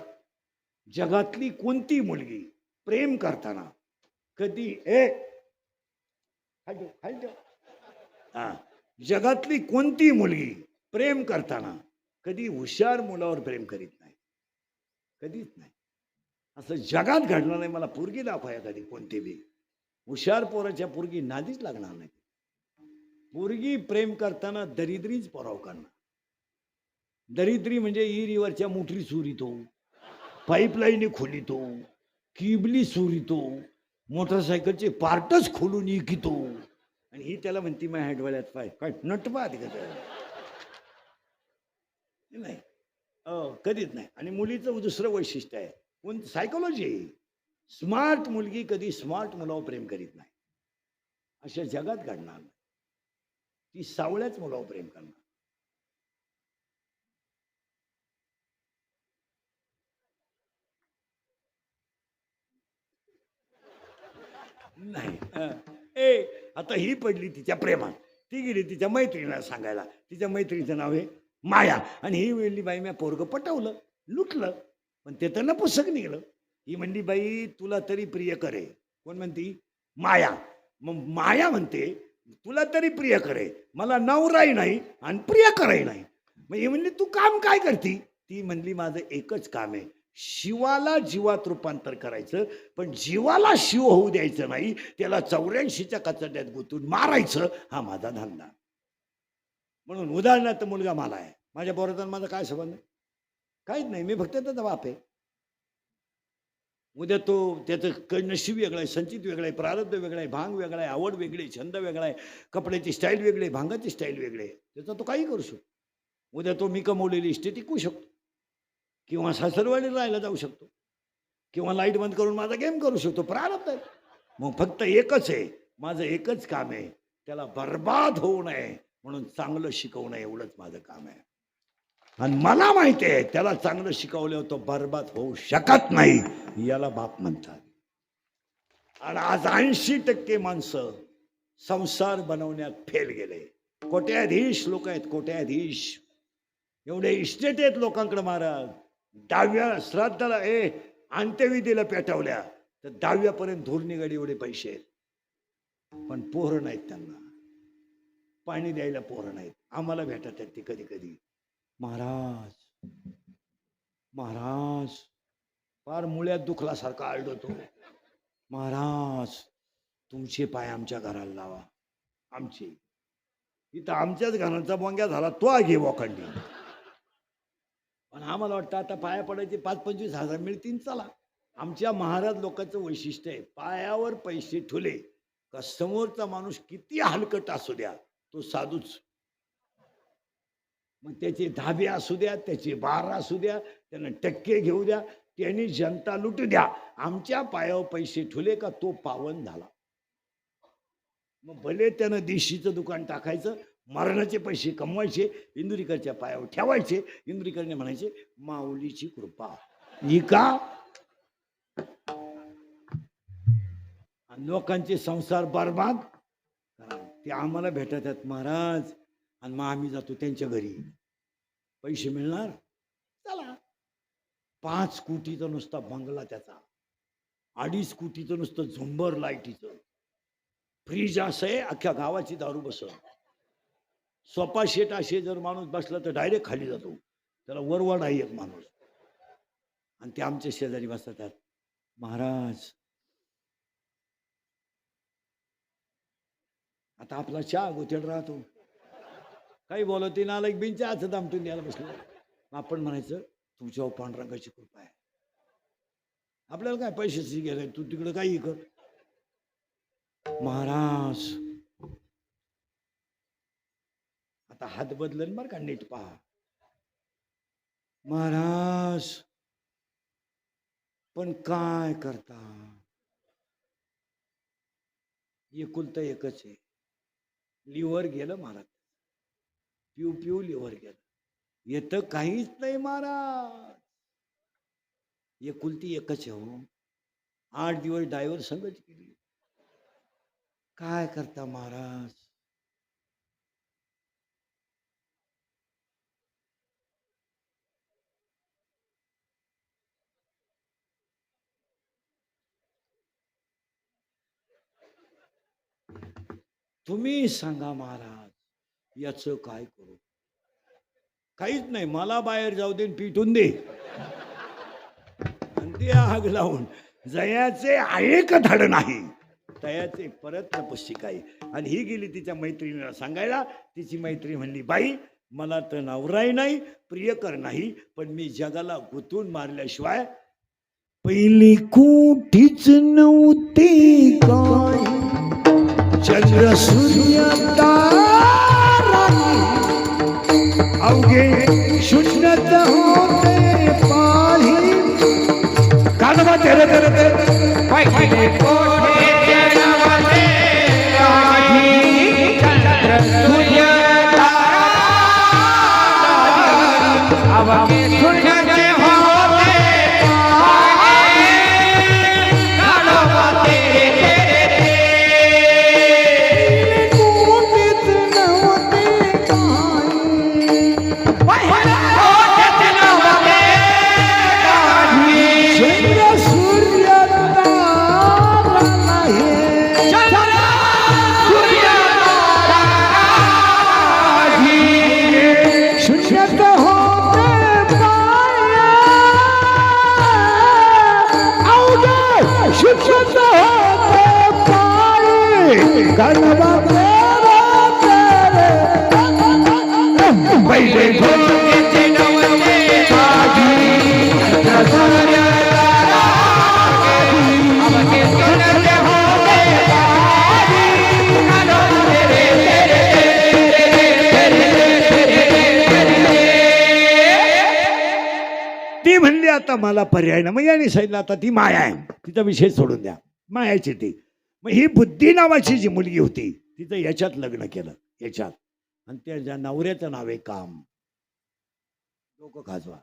जगातली कोणती मुलगी प्रेम करताना कधी जगातली कोणती मुलगी प्रेम करताना कधी हुशार मुलावर प्रेम करीत नाही, कधीच नाही. असं जगात घडलं नाही. मला पोरगी दाखवा कधी कोणती बी. हुशार पोराच्या पोरगी नादीच लागणार नाही. पोरगी प्रेम करताना दरिद्रीच पराव करणार. दरिद्री म्हणजे इरीवरच्या मोटरी चोरीतो, पाईपलाईन खोलितो, किबली चोरीतो, मोटरसायकलचे पार्टच खोलून इकितो. आणि ही त्याला म्हणती माझ्या हॅडवाल्यात पाय काय नटपा नाही. कधीच नाही. आणि मुलीचं दुसरं वैशिष्ट्य आहे, कोण सायकोलॉजी आहे. स्मार्ट मुलगी कधी स्मार्ट मुलावर प्रेम करीत नाही. अशा जगात घडणार नाही. ती सावळ्याच मुलावर प्रेम करणार. नाही. आता ही पडली तिच्या प्रेमात, ती गेली तिच्या मैत्रिणीला सांगायला. तिच्या मैत्रिणीचं नाव आहे माया. आणि ही वेळली बाई मी पोरग पटवलं, लुटलं, पण ते तर नपुसक निघलं. ही म्हणली बाई तुला तरी प्रिय करे. कोण म्हणती? माया. मग माया म्हणते तुला तरी प्रिय करे, मला नवराही नाही आणि प्रिय कराही नाही. मग ही म्हणली तू काम काय करती? ती म्हणली माझं एकच काम आहे, शिवाला जीवात रूपांतर करायचं, पण जीवाला शिव होऊ द्यायचं नाही, त्याला 84च्या कचड्यात गुंतून मारायचं, हा माझा धंदा. म्हणून उदाहरणार्थ मुलगा मला आहे, माझ्या पोराचा माझा काय संबंध? काहीच नाही. मी फक्त त्याचा बाप आहे. उद्या तो त्याचं नशीब वेगळं आहे, संचित वेगळं आहे, प्रारब्ध वेगळं आहे, भांग वेगळा आहे, आवड वेगळी, छंद वेगळा आहे, कपड्याची स्टाईल वेगळी आहे, भांगाची स्टाईल वेगळी आहे. त्याचा तो काही करू शकतो. उद्या तो मी कमवलेली इस्टेट टिकवू शकतो, किंवा सासरवाडीला राहायला जाऊ शकतो, किंवा लाईट बंद करून माझा गेम करू शकतो. प्रारब्ध आहे. मग फक्त एकच आहे, माझं एकच काम आहे, त्याला बर्बाद होऊ नये म्हणून चांगलं शिकवणं, एवढंच माझं काम आहे. आणि मला माहिती आहे त्याला चांगलं शिकवलं तो बर्बाद होऊ शकत नाही. याला बाप म्हणतात. आणि आज 80% माणसं संसार बनवण्यात फेल गेले. कोट्याधीश लोक आहेत, कोट्याधीश. एवढे इस्टेट आहेत लोकांकडे महाराज. 10व्या श्राद्धाला अंत्यविधीला पेटवल्या तर 10व्यापर्यंत धूर निघाली, एवढे पैसे आहेत. पण पोरं नाहीत त्यांना, पाणी द्यायला पोरं नाहीत. आम्हाला भेटत आहेत ते कधी कधी. महाराज महाराज, फार मुळ्यात दुखल्यासारखा आळडतो. महाराज तुमचे पाय आमच्या घराला लावा. आमचे इथं आमच्याच घराचा बोंग्या झाला तो आगे वाखंडी. पण आम्हाला वाटतं आता पाया पडायचे 5-25 हजार मिळतील चला. आमच्या महाराज लोकांचं वैशिष्ट्य आहे, पायावर पैसे ठुले का समोरचा माणूस किती हलकट असू द्या तो साधूच. मग त्याचे धाबे असू द्या, त्याचे बार असू द्या, त्यांना टक्के घेऊ द्या, त्यांनी जनता लुटू द्या, आमच्या पायावर पैसे ठुले का तो पावन झाला. मग भले त्यानं देशीचं दुकान टाकायचं, मरणाचे पैसे कमवायचे, इंदुरीकरच्या पायावर ठेवायचे. इंदुरीकरने म्हणायचे माऊलीची कृपा ही का. लोकांचे संसार बरबाद. ते आम्हाला भेटत आहेत महाराज, आणि मग आम्ही जातो त्यांच्या घरी. पैसे मिळणार चला. 5 कोटीचा नुसता बंगला त्याचा, 2.5 कोटीचं नुसतं झुंबर लाईटीचं, फ्रीज असं आहे अख्ख्या गावाची दारू बस. सोपा शेट असे जर माणूस बसला तर डायरेक्ट खाली जातो, त्याला वरवाड आहे एक माणूस. आणि ते आमच्या शेजारी बसतात. महाराज आता आपला चहा गोतेड राहतो, काही बोलवते ना, एक बिनच्या हात दामटून द्यायला बसलं. आपण म्हणायचं तुमच्यावर पांडुरंगाची कृपा आहे. आपल्याला काय पैशाची गेलाय, तू तिकडं काही कर. महाराज आता हात बदलन बरं का, नीट पहा. महाराज पण काय करता, एकुलतं एकच आहे. लिव्हर गेलं महाराज, पिऊ पिऊ लिव्हर गेलं. येतं काहीच नाही महाराज, एकुलती एकच आहे हो. 8 दिवस ड्रायव्हर संगच केली. काय करता महाराज. तुम्ही सांगा महाराज, याचं काय करू. काहीच नाही, मला बाहेर जाऊ दे, पिटून दे, आणि ते आग लावून जयाचे एक धड नाही, तयाचे परत तपस्सिक आहे. आणि ही गेली तिच्या मैत्रिणीला सांगायला. तिची मैत्रीण म्हणली बाई मला तर नवराही नाही प्रियकर नाही, पण मी जगाला गुंतून मारल्याशिवाय. पहिली कुठीच नव्हती काय, चंद्र सूर्य तारा अवघे शून्यत होते पाही. कानवा तेरे तेरे तेरे पहिले कोठे जन्मले आधी, चंद्र सूर्य तारा अवघे शून्यते होते पाही. कानवा तेरे तेरे कुठीच नव्हते काय, कोठे नव्हते काही. चंद्र सूर्य तारा नाही, चंद्र सूर्य तारा आधी, शून्यत होते पाय. अवघे शून्यत होते पाय. कानवा तेरे तेरे पहिले कोठे नव्हते काही, चंद्र सूर्य तारा आधी, अवघे शून्यते होते पाही. कानवा तेरे ती म्हणली आता मला पर्याय ना. मग याने सांगितलं आता ती माया आहे, तिचा विषय सोडून द्या, मायाची ती. मग ही बुद्धी नावाची जी मुलगी होती तिचं याच्यात लग्न केलं, याच्यात. आणि त्याच्या नवऱ्याचं नाव आहे काम. डोकं खाजवा,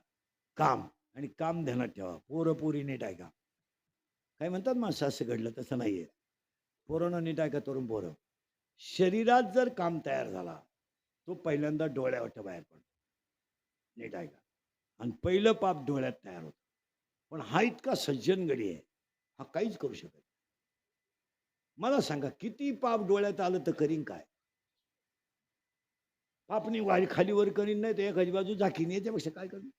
काम. आणि काम ध्यानात ठेवा, पोरं पोरी नीट ऐका. काय म्हणतात माणसं असं घडलं तसं नाहीये. पोरांना नीट ऐका, तरुण पोरं. शरीरात जर काम तयार झाला तो पहिल्यांदा डोळ्यावर बाहेर पडतो, नीट ऐका. आणि पहिलं पाप डोळ्यात तयार होतं. पण हा इतका सज्जन गडी आहे, हा काहीच करू शकत. मला सांगा किती पाप डोळ्यात आलं तर करीन काय? पापनी वारी खालीवर करीन नाही तर एखादी बाजू झाकीन, याच्यापेक्षा काय करीन?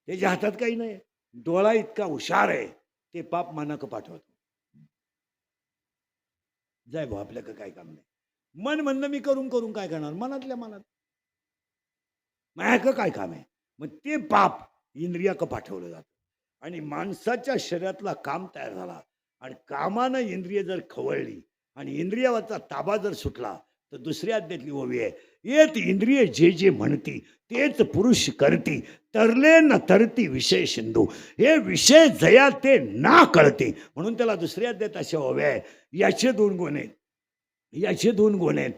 त्याच्या हातात काही नाही. डोळा इतका हुशार आहे, ते पाप मनाक पाठवतो. जाय भाऊ, आपल्याकडे काय काम नाही. मन म्हणणं मी करून करून काय करणार? मनातल्या मनात माझ्याकडं काय काम आहे? मग ते पाप इंद्रियाक पाठवलं जातं आणि माणसाच्या शरीरातला काम तयार झाला आणि कामानं इंद्रिय जर खवळली आणि इंद्रियावरचा ताबा जर सुटला तर दुसऱ्या अध्यातली ओवी आहे, येत इंद्रिय जे जे म्हणती तेच पुरुष करती, तरले न तरती विषय सिंधू. हे विषय जया ते ना कळते, म्हणून त्याला दुसऱ्या अध्यात अशा ओव्या आहे. याचे 2 गुण आहेत, याचे 2 गुण आहेत,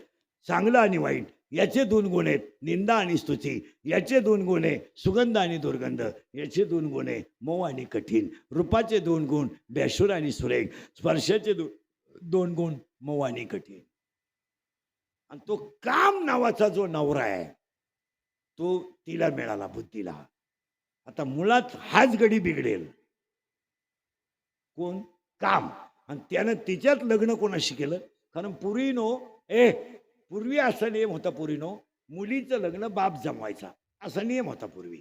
चांगलं आणि वाईट. याचे 2 गुण आहेत, निंदा आणि स्तुती. याचे 2 गुण आहे, सुगंध आणि दुर्गंध. याचे 2 गुण आहे, मऊ आणि कठीण. रूपाचे 2 गुण, बेशूर आणि सुरेख. स्पर्शाचे 2 गुण, मऊ आणि कठीण. आणि तो काम नावाचा जो नवरा आहे तो तिला मिळाला, बुद्धीला. आता मुळात हाच गडी बिघडेल. कोण? काम. आणि त्यानं तिच्यात लग्न कोणाशी केलं? कारण पूर्वी असा नियम होता पुरीनो, मुलीचं लग्न बाप जमवायचा, असा नियम होता पूर्वी.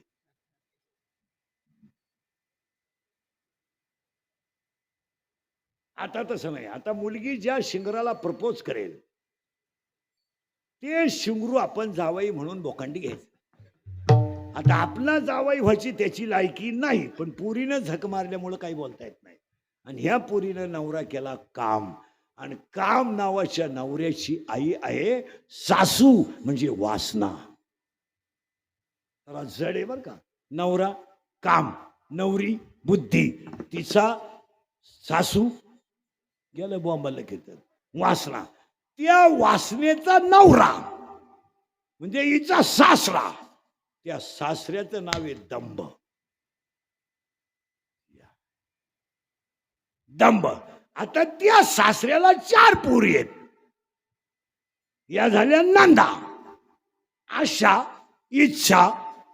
आता तसं नाही. आता मुलगी ज्या शिंगराला प्रपोज करेल ते शिंगरू आपण जावई म्हणून बोकांडी घ्यायचं. आता आपला जावई व्हायची त्याची लायकी नाही, पण पुरीनं झक मारल्यामुळं काही बोलता येत नाही. आणि ह्या पुरीनं नवरा केला काम, आणि काम नावाच्या नवऱ्याची आई आहे सासू, म्हणजे वासना. जरा जड आहे बरं का. नवरा काम, नवरी बुद्धी, तिचा सासू गेलं बॉम्बाला घेत वासना. त्या वासनेचा नवरा म्हणजे हिचा सासरा, त्या सासऱ्याचं नाव आहे दंभ. दंभ. आता त्या सासऱ्याला 4 पोरी आहेत. या झाल्या नंदा, आशा, इच्छा,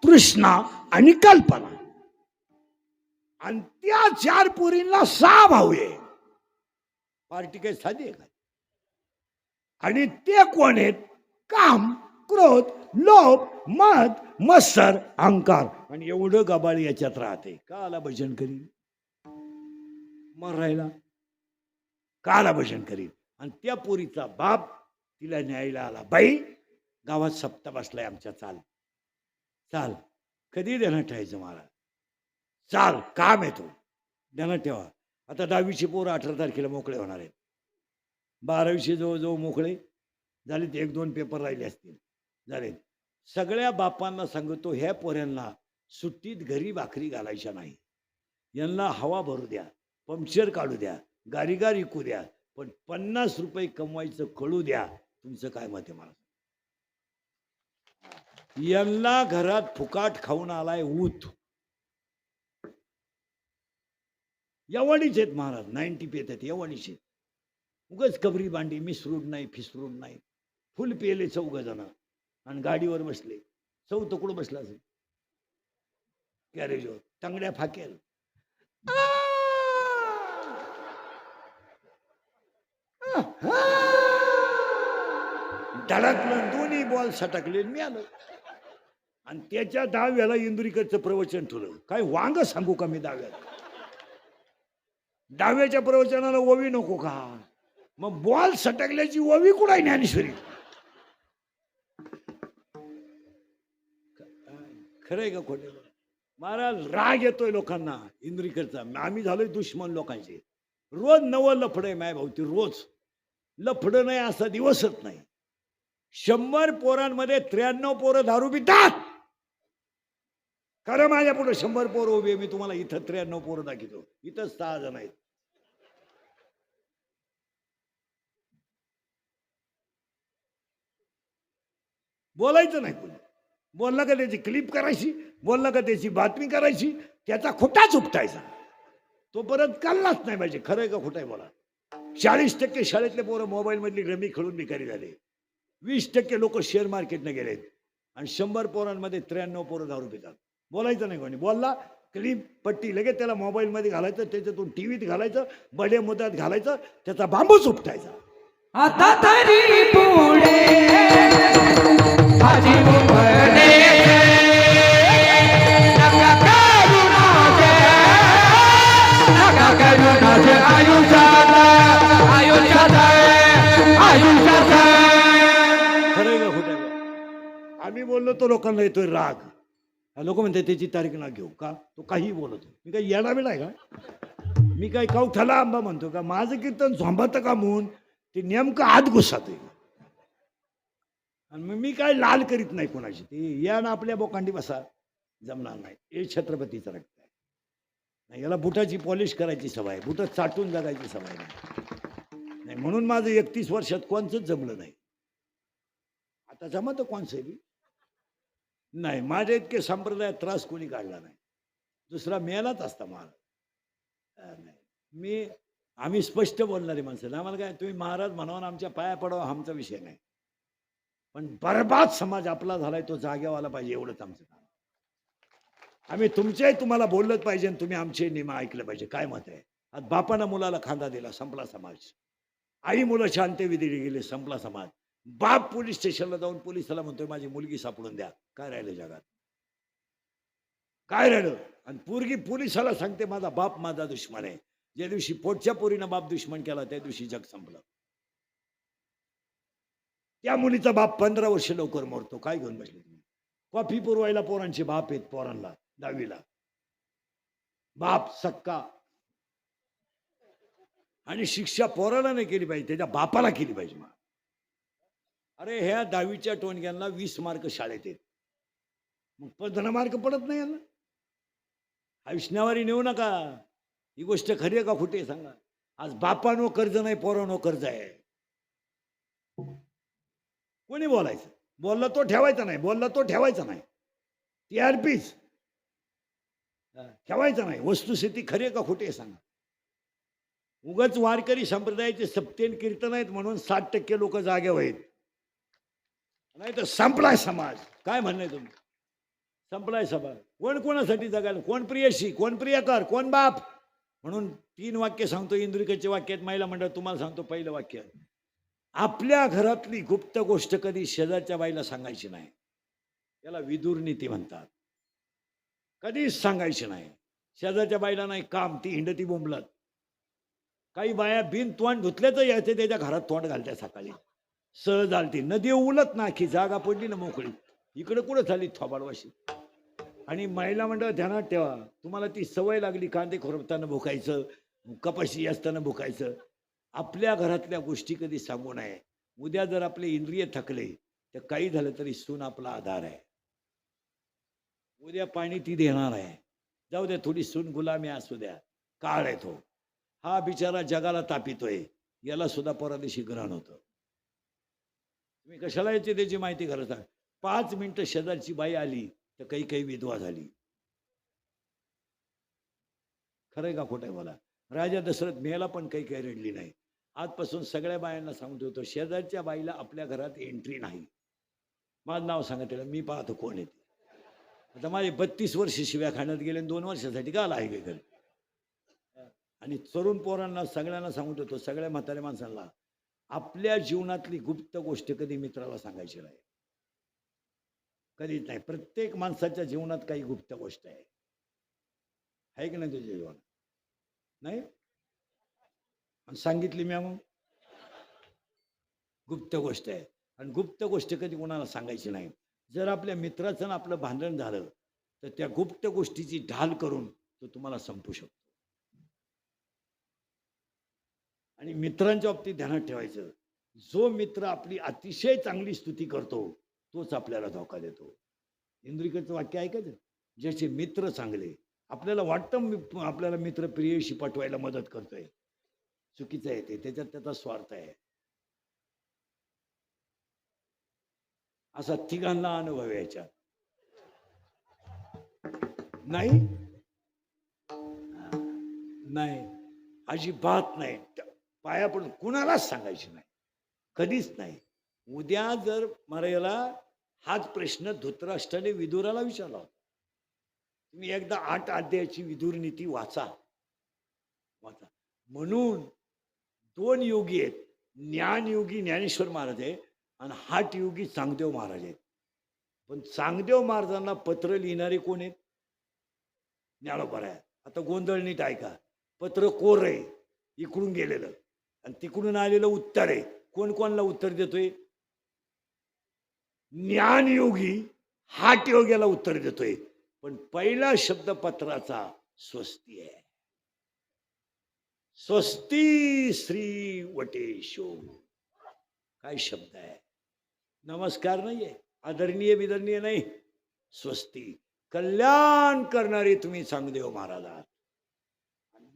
तृष्णा आणि कल्पना. आणि त्या 4 पोरींना 6 भाऊ आहे. पार्टी काही साधी आहे का? आणि ते कोण आहेत? काम, क्रोध, लोभ, मद, मत्सर, अहंकार. आणि एवढं गबाळी याच्यात राहते. का आला भजन करीन? मरायला काला भजन करीन. आणि त्या पोरीचा बाप तिला न्यायला आला. बाई, गावात सप्ता बसलाय आमच्या, चाल चाल. कधी देण्यात ठेवायचं मला? चाल, काम येतो, देण्यात ठेवा. आता 10वीची पोरं 18 तारखेला मोकळे होणार आहेत. 12वीचे जवळजवळ मोकळे झाले, 1-2 पेपर राहिले असतील, झाले. सगळ्या बापांना सांगतो, ह्या पोऱ्यांना सुट्टीत घरी भाकरी घालायच्या नाही. यांना हवा भरू द्या, पंक्चर काढू द्या, गारीगार विकू द्या, पण 50 रुपये कमवायचं कळू द्या. तुमचं काय मत आहे मला? यांना घरात फुकाट खाऊन आलाय ऊत. एवढीच आहेत महाराज, 90 पेतात एवढीच. उगाच कबरी बांडी, मिसरूड नाही, फिसरूड नाही. फुल पेले 4 जण आणि गाडीवर बसले. 4थं कुठं बसला असेल? गॅरेजवर, तांगड्या फाकेल. धडकलं, 2 बॉल सटकले, मी आलो. आणि त्याच्या 10व्याला इंदुरीकरचं प्रवचन ठेवलं. काय वांग सांगू का मी 10व्याच्या प्रवचनाला ओवी नको का? मग बॉल सटकल्याची ओवी कुठे ज्ञानेश्वरी? खरंय का खोटे? महाराज, राग येतोय लोकांना इंद्रिकरचा. आम्ही झालोय दुश्मन लोकांचे. रोज नवं लफड आहे माय भाऊती, रोज लफड नाही असा दिवसच नाही. 100 पोरांमध्ये 93 पोरं दारू पितात. खरं, माझ्या पुढे 100 पोरं उभी आहे. मी तुम्हाला इथं 93 पोरं दाखवतो. इथं 6 जण आहेत. बोलायचं नाही कोणी. बोलला का त्याची क्लिप करायची, बोलला का त्याची बातमी करायची, त्याचा खोटाच उपटायचा. तो परत काढलाच नाही पाहिजे. खरंय का खोटाय बोला? 40% शाळेतले पोरं मोबाईल मधली रमी खेळून भिकारी झाले. 20% लोक शेअर मार्केटने गेलेत. आणि 100 पोरांमध्ये 93 पोरं दारू पितात. बोलायचं नाही कोणी. बोलला क्लिप पट्टी लगेच त्याला मोबाईलमध्ये घालायचं, त्याच्यातून टीव्हीत घालायचं, बडे मुदात घालायचं, त्याचा बांबूच उपटायचा. आता तरी पुढे माझी उमरणे नका करू नाचे, नका करू नाचे आयुष्यात, आयुष्यात, आयुष्यात. खरंय का खोटं आहे का? आम्ही बोललो तो लोकांना येतोय राग. लोक म्हणते त्याची तारीख ना घेऊ का, तो काही बोलतो. मी काही येडा बिडा आहे का? मी काही कवठाला आंबा म्हणतो का? माझं कीर्तन झोंबात का म्हणून ते नेमकं आत घुसात आहे. आणि मग मी काय लाल करीत नाही कोणाची. ते या ना आपल्या बोकांडी बसा, जमणार नाही. हे छत्रपतीचं रक्त आहे. नाही, याला बुटाची पॉलिश करायची सवय, बुट चाटून जगायची सवय नाही. म्हणून माझं 31 वर्षात कोणचंच जमलं नाही. आता जमत कोणचं बी नाही. माझ्या इतके संप्रदायात त्रास कोणी काढला नाही. दुसरा मेलाच असता महाराज. नाही, आम्ही स्पष्ट बोलणारी माणसं. आम्हाला काय तुम्ही महाराज म्हणावं आमच्या पाया पडावं आमचा विषय नाही. पण बरबाद समाज आपला झालाय तो जागेवाला पाहिजे, एवढंच आमचं काम. आम्ही तुमच्याही तुम्हाला बोललंच पाहिजे आणि तुम्ही आमचे नियम ऐकलं पाहिजे. काय मत आहे? आज बापानं मुलाला खांदा दिला, संपला समाज. आई मुलाच्या अंत्यविधी गेले, संपला समाज. बाप पोलीस स्टेशनला जाऊन पोलिसाला म्हणतोय माझी मुलगी सापडून द्या. काय राहिलं जगात? काय राहिलं? आणि पोरगी पोलिसाला सांगते माझा बाप माझा दुश्मन आहे. ज्या दिवशी पोटच्या पोरीनं बाप दुश्मन केला त्या दिवशी जग संपलं. त्या मुलीचा बाप 15 वर्ष लवकर मरतो. काय घेऊन बसले तुम्ही? कॉफी पुरवायला पोरांचे बाप आहेत, पोरांना 10वीला बाप सक्का. आणि शिक्षा पोराला नाही केली पाहिजे, त्याच्या बापाला केली पाहिजे. अरे ह्या 10वीच्या टोणग्यांना 20 मार्क शाळेत आहेत, मग 15 मार्क पडत नाही यांना. आयुष्यावारी नेऊ नका. ही गोष्ट खरी आहे का खोटी आहे सांगा? आज बापानो कर्ज नाही, पोरानो कर्ज आहे. कोणी बोलायचं? बोलला तो ठेवायचा नाही, बोलला तो ठेवायचा नाही. TRPच ठेवायचा नाही. वस्तुस्थिती खरी आहे का खोटी आहे सांगा? उगाच वारकरी संप्रदायाचे सप्तेन कीर्तन आहेत म्हणून 60% लोक जागे आहेत. नाही तर संपलाय समाज. काय म्हणणं तुम्ही? संपलाय समाज. कोण कोणासाठी जगायला? कोण प्रियशी, कोण प्रियकर, कोण बाप? म्हणून 3 वाक्य सांगतो. इंद्रिकेचे वाक्य आहेत महिला मंडळ. तुम्हाला सांगतो पहिलं वाक्य, आपल्या घरातली गुप्त गोष्ट कधी शेजारच्या बाईला सांगायची नाही. याला विदुर नीती म्हणतात. कधीच सांगायची नाही शेजारच्या बाईला. नाही काम, ती हिंडती बोंबलत. काही बाया बिन तोंड धुतल्याचं यायचे त्याच्या घरात तोंड घालत्या सकाळी. सहज आलती नदी उलत ना की जागा पडली ना मोकळी. इकडे कुठं झाली थोबाडवाशी. आणि महिला मंडळ ध्यानात ठेवा, तुम्हाला ती सवय लागली कांदे खुरपताना भुकायचं, कपाशी असताना भुकायचं. आपल्या घरातल्या गोष्टी कधी सांगू नये. उद्या जर आपले इंद्रिय थकले तर काही झालं तरी सून आपला आधार आहे. उद्या पाणी ती देणार आहे. जाऊ द्या, थोडी सून गुलामी असू द्या. काळ आहे तो. हा बिचारा जगाला तापितोय, याला सुद्धा परदेशी ग्रहण होतं. तुम्ही कशाला याची त्याची माहिती करत आहे? 5 मिनिटं शेजारची बाई आली तर काही काही विधवा झाली. खरंय का खोटं आहे? मला राजा दशरथ मेला पण काही काही रडली नाही. आजपासून सगळ्या बायांना सांगतो होतो, शेजारच्या बाईला आपल्या घरात एंट्री नाही. माझं नाव सांगा त्याला, मी पाहतो कोण येते. आता माझे 32 वर्ष शिव्या खाण्यात गेले, 2 वर्षासाठी का आला आहे घरी. आणि तरुण पोरांना सगळ्यांना सांगत होतो, सगळ्या म्हाताऱ्या माणसांना, आपल्या जीवनातली गुप्त गोष्ट कधी मित्राला सांगायची नाही. कधीच नाही. प्रत्येक माणसाच्या जीवनात काही गुप्त गोष्ट आहे की नाही तुझ्या जीवनात? नाही सांगितली मी मग गुप्त गोष्ट आहे. आणि गुप्त गोष्ट कधी कोणाला सांगायची नाही. जर आपल्या मित्राचं आपलं भांडण झालं तर त्या गुप्त गोष्टीची ढाल करून तो तुम्हाला संपू शकतो. आणि मित्रांच्या बाबतीत ध्यानात ठेवायचं, जो मित्र आपली अतिशय चांगली स्तुती करतो तोच आपल्याला धोका देतो. इंद्रिकेचं वाक्य ऐकायचं, ज्याचे मित्र चांगले, आपल्याला वाटतं आपल्याला मित्र प्रियशी पटवायला मदत करतोय, चुकीचं आहे ते. त्याच्यात त्याचा स्वार्थ आहे. असा तिघांना अनुभव यायचा नाही. नाही, अजिबात नाही. पाया पडून कुणालाच सांगायची नाही, कधीच नाही. उद्या जर मला याला हाच प्रश्न धृतराष्ट्राने विदुराला विचारला होता, तुम्ही एकदा 8 अध्यायाची विदुर नीती वाचा. म्हणून 2 योगी आहेत, ज्ञानयोगी ज्ञानेश्वर महाराज आहे आणि हठयोगी चांगदेव महाराज आहेत. पण चांगदेव महाराजांना पत्र लिहिणारे कोण आहेत? ज्ञानोबा आहे. आता गोंधळ नीट ऐका. पत्र कोर आहे, इकडून गेलेलं आणि तिकडून आलेलं उत्तर आहे. कोण कोणाला उत्तर देतोय? ज्ञानयोगी हठयोग्याला उत्तर देतोय. पण पहिला शब्द पत्राचा स्वस्ती आहे. स्वस्ती श्री वटेशो. काय शब्द आहे? नमस्कार नाहीये, आदरणीय विदरणीय नाही. स्वस्ती, कल्याण करणारे तुम्ही चांगदेव महाराज आहात.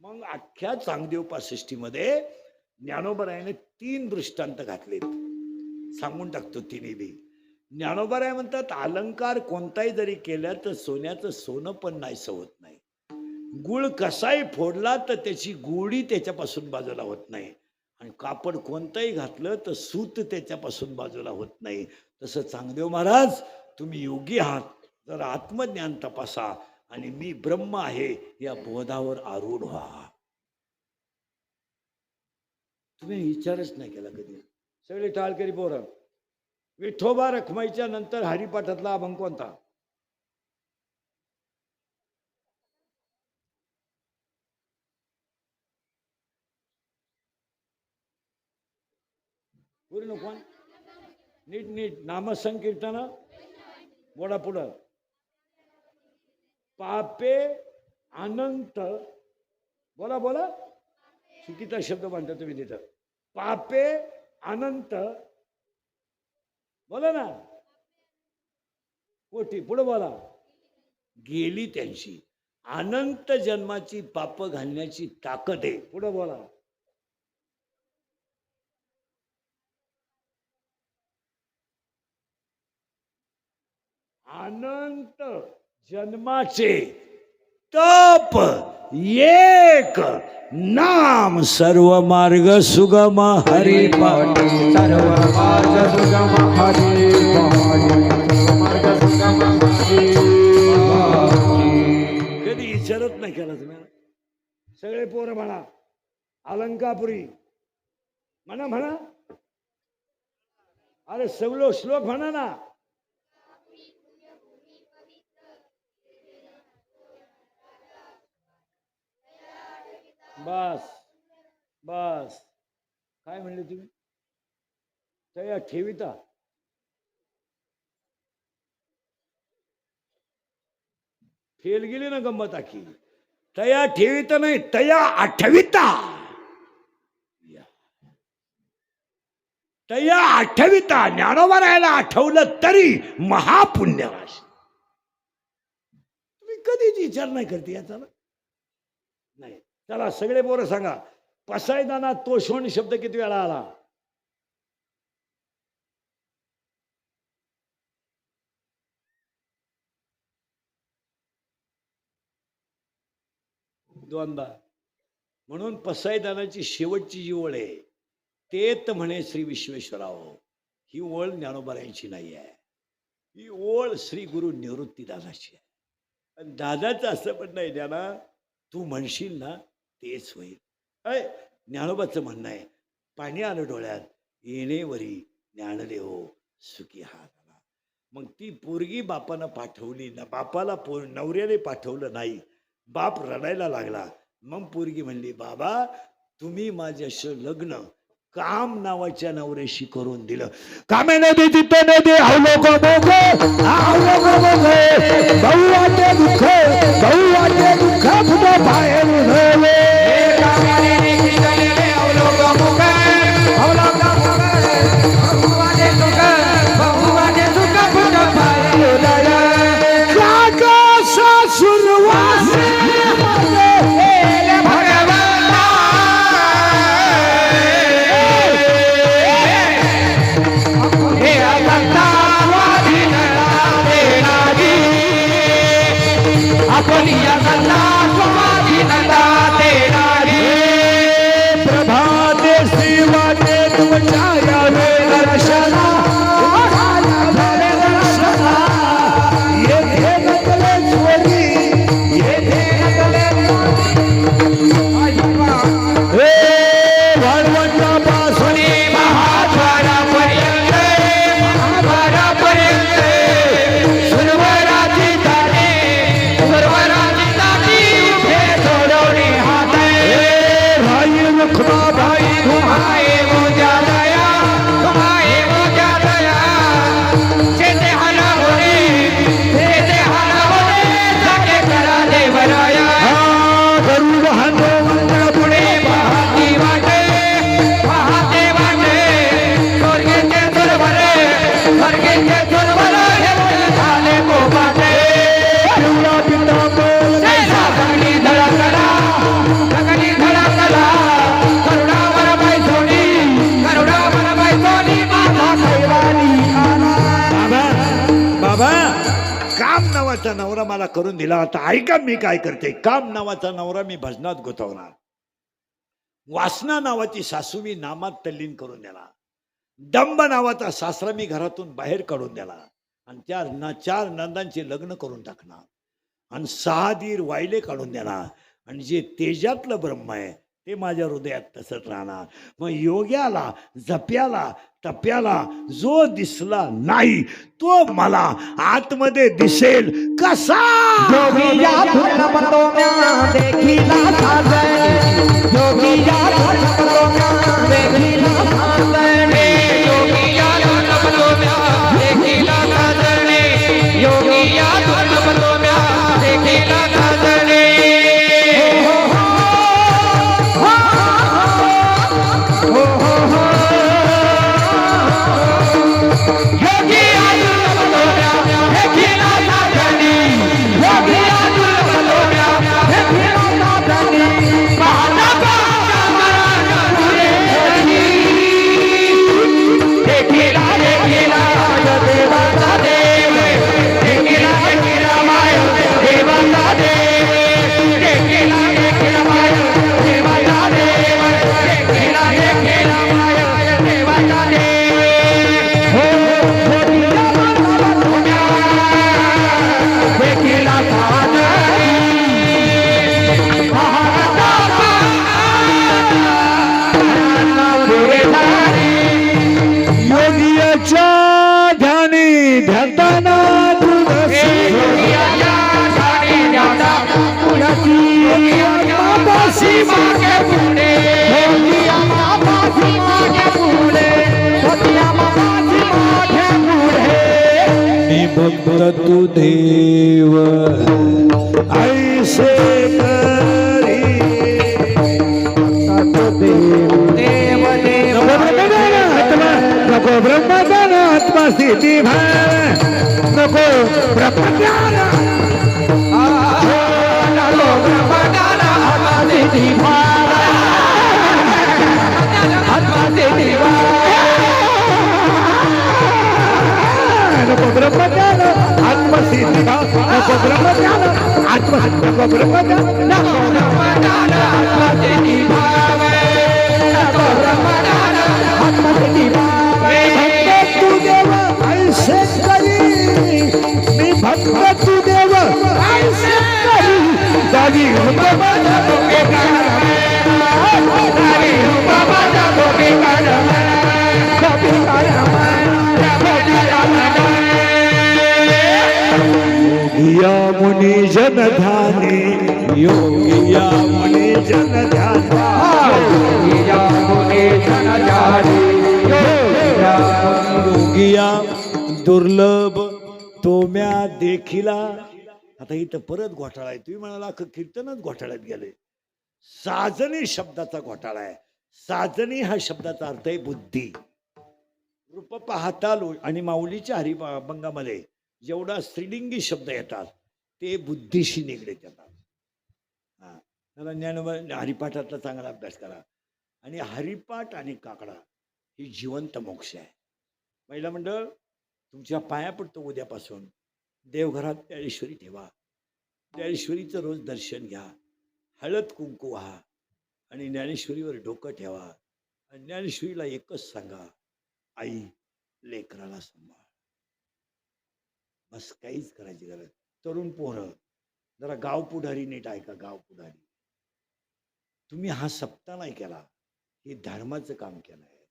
मग अख्ख्या चांगदेव पासष्टीमध्ये ज्ञानोबरायाने 3 दृष्टांत घातलेत. सांगून टाकतो तिन्ही बी. ज्ञानोबराय म्हणतात अलंकार कोणताही जरी केला तर सोन्याचं सोनं पण नाही सवत नाही. गुळ कसाही फोडला तर त्याची गोडी त्याच्यापासून बाजूला होत नाही. आणि कापड कोणताही घातलं तर सूत त्याच्यापासून बाजूला होत नाही. तसं चांगदेव महाराज तुम्ही योगी आहात. जर आत्मज्ञान तपासा आणि मी ब्रह्म आहे या बोधावर आरूढ व्हा. तुम्ही विचारच नाही केला कधी. सगळे टाळकरी पोरं. विठोबा रखमाईच्या नंतर हरिपाठातला अभंग कोणता? पूर्ण कोण? नीट नीट नामसंकीर्तन. बोला पुढं. पापे अनंत. बोला बोला. चुकीचा शब्द म्हणता तुम्ही तिथं. पापे अनंत. बोला ना. कोटी. पुढे बोला. गेली त्यांची. अनंत जन्माची पाप घालण्याची ताकद आहे. पुढे बोला. अनंत जन्माचे तप एक नाम सर्व मार्ग सुगम हरी पाटी सर्व मार्ग सुगम हरी मार्ग सुगम हरी. कधी विचारत नाही केला तुम्ही? सगळे पोरं म्हणा अलंकापुरी. म्हणा म्हणा. अरे सगळं श्लोक म्हणा ना. बस बस. काय म्हणले तुम्ही? तया ठेविता. फेल गेली ना गंमत आखी. तया ठेविता नाही, तया आठविता. तया आठविता. ज्ञानोबा राहायला आठवलं तरी महापुण्य राशी. तुम्ही कधीच विचार नाही करते याचा नाही. चला सगळे पोरं सांगा. पसायदाना तोषण शब्द किती वेळा आला? दोनदा. म्हणून पसायदानाची शेवटची जी ओळ आहे तेत म्हणे श्री विश्वेश्वराव. ही ओळ ज्ञानोबारायांची नाही आहे. ही ओळ श्री गुरु निवृत्तीदादाची आहे. आणि दादाचं असं पण नाही ज्ञाना तू म्हणशील ना तेच होईल. ज्ञानोबाचं म्हणणं आहे पाणी आलं डोळ्यात येणेवरी ज्ञानदेव सुखी हा झाला. मग ती पोरगी बापानं पाठवली ना. बापाला नवऱ्याने पाठवलं नाही. बाप रडायला लागला. मग पोरगी म्हणली बाबा तुम्ही माझ्याशी लग्न काम नावाच्या नवऱ्याशी करून दिलं. कामे नदी तिथे नदी आवलोक बहु वाटे दुःख बहु वाटे दुःख फुट बाहेर Apollia वाहतो मंगळ पुढे पाहती वाटे पाहते वाटे स्वर्गेचे सरवरे स्वर्गेचे सरवरे झाले गोपाटे पिवळा पितांबर जैसा जगली धडकला जगली धडकला करुणावर बैसोनी करुणावर बैसोनी माझा कैवारी बाबा बाबा काम नावाचा नवरा मला करून दिला. आता ऐका मी काय करते. काम नावाचा नवरा मी भजनात गुंतवणार. वासना नावाची सासू मी नामात तल्लीन करून देणार. दंब नावाचा सासरा मी घरातून बाहेर काढून देणार आणि त्या 4 नंदांचे लग्न करून टाकणार आणि 6 धीर वायले काढून देणार आणि जे तेजातलं ब्रह्म आहे ते माझ्या हृदयात तसंच राहणार. मग योग्याला जप्याला तप्याला जो दिसला नाही तो मला आतमध्ये दिसेल कसा. योगिया धुरपतो म्या देखिला साजणे योगिया धुरपतो म्या देखिला साजणे योगिया धुरपतो म्या देखिला साजणे योगिया धुरपतो म्या देखिला साजणे हो हो हो योगिया धुरपतो म्या देखिला साजणे योगिया धुरपतो म्या देखिला साजणे माझा बाबा पुरे देखिला देखिला देवाचा देव देखिला देखिला माय देवाचा देव देखिला देखिला माय देवाचा देव देखिला देखिला माय देवाचा देव हो देखिला देखिला साजणी योगियाच्या ध्यानी ध्याताना भक्त तू देव ऐसे करी देव देव नको ब्रह्मज्ञान आत्मा स्थिती भाव नको ब्रह्मज्ञान नको ब्रह्मज्ञान आत्मसिद्धी भाव आत्मसिद्धी भाव नको ब्रह्मज्ञान आत्मसिद्धी भाव नको ब्रह्मज्ञान आत्मसिद्धी नको ब्रह्मज्ञान नको ब्रह्मज्ञान आत्मसिद्धी भाव नको ब्रह्मज्ञान आत्मसिद्धी भाव भक्त तू देव ऐसे करी मी भक्त तू देव ऐसे करी दागी होता माझा डोके दागी होता माझा डोके योगिया मुनि जन ध्यानी योगिया मुनि जन योगिया मुनि जन ध्यानी योगिया दुर्लभ तोम्या देखिला. आता इथं परत घोटाळा आहे. तुम्ही म्हणाला कीर्तनच घोटाळ्यात गेले. साजनी शब्दाचा घोटाळा आहे. साजनी हा शब्दाचा अर्थ आहे बुद्धी. रूप पाहता आणि माऊलीच्या हरिभंगामध्ये जेवढा स्त्रीलिंगी शब्द येतात ते बुद्धीशी निगडीत येतात. त्याला ज्ञान हरिपाठातला चांगला अभ्यास करा. आणि हरिपाठ आणि काकडा ही जिवंत मोक्ष आहे. पहिला मंडळ तुमच्या पाया पडतो. उद्यापासून देवघरात ज्ञानेश्वरी ठेवा. ज्ञानेश्वरीचं रोज दर्शन घ्या. हळद कुंकू व्हा आणि ज्ञानेश्वरीवर डोकं ठेवा. आणि ज्ञानेश्वरीला एकच सांगा, आई लेकराला सांभाळ. बस काहीच करायची गरज. तरुण पोरं जरा गाव पुढारी नीट ऐका. गाव पुढारी तुम्ही हा सप्ताह नाही केला, हे धर्माचं काम केलं आहे.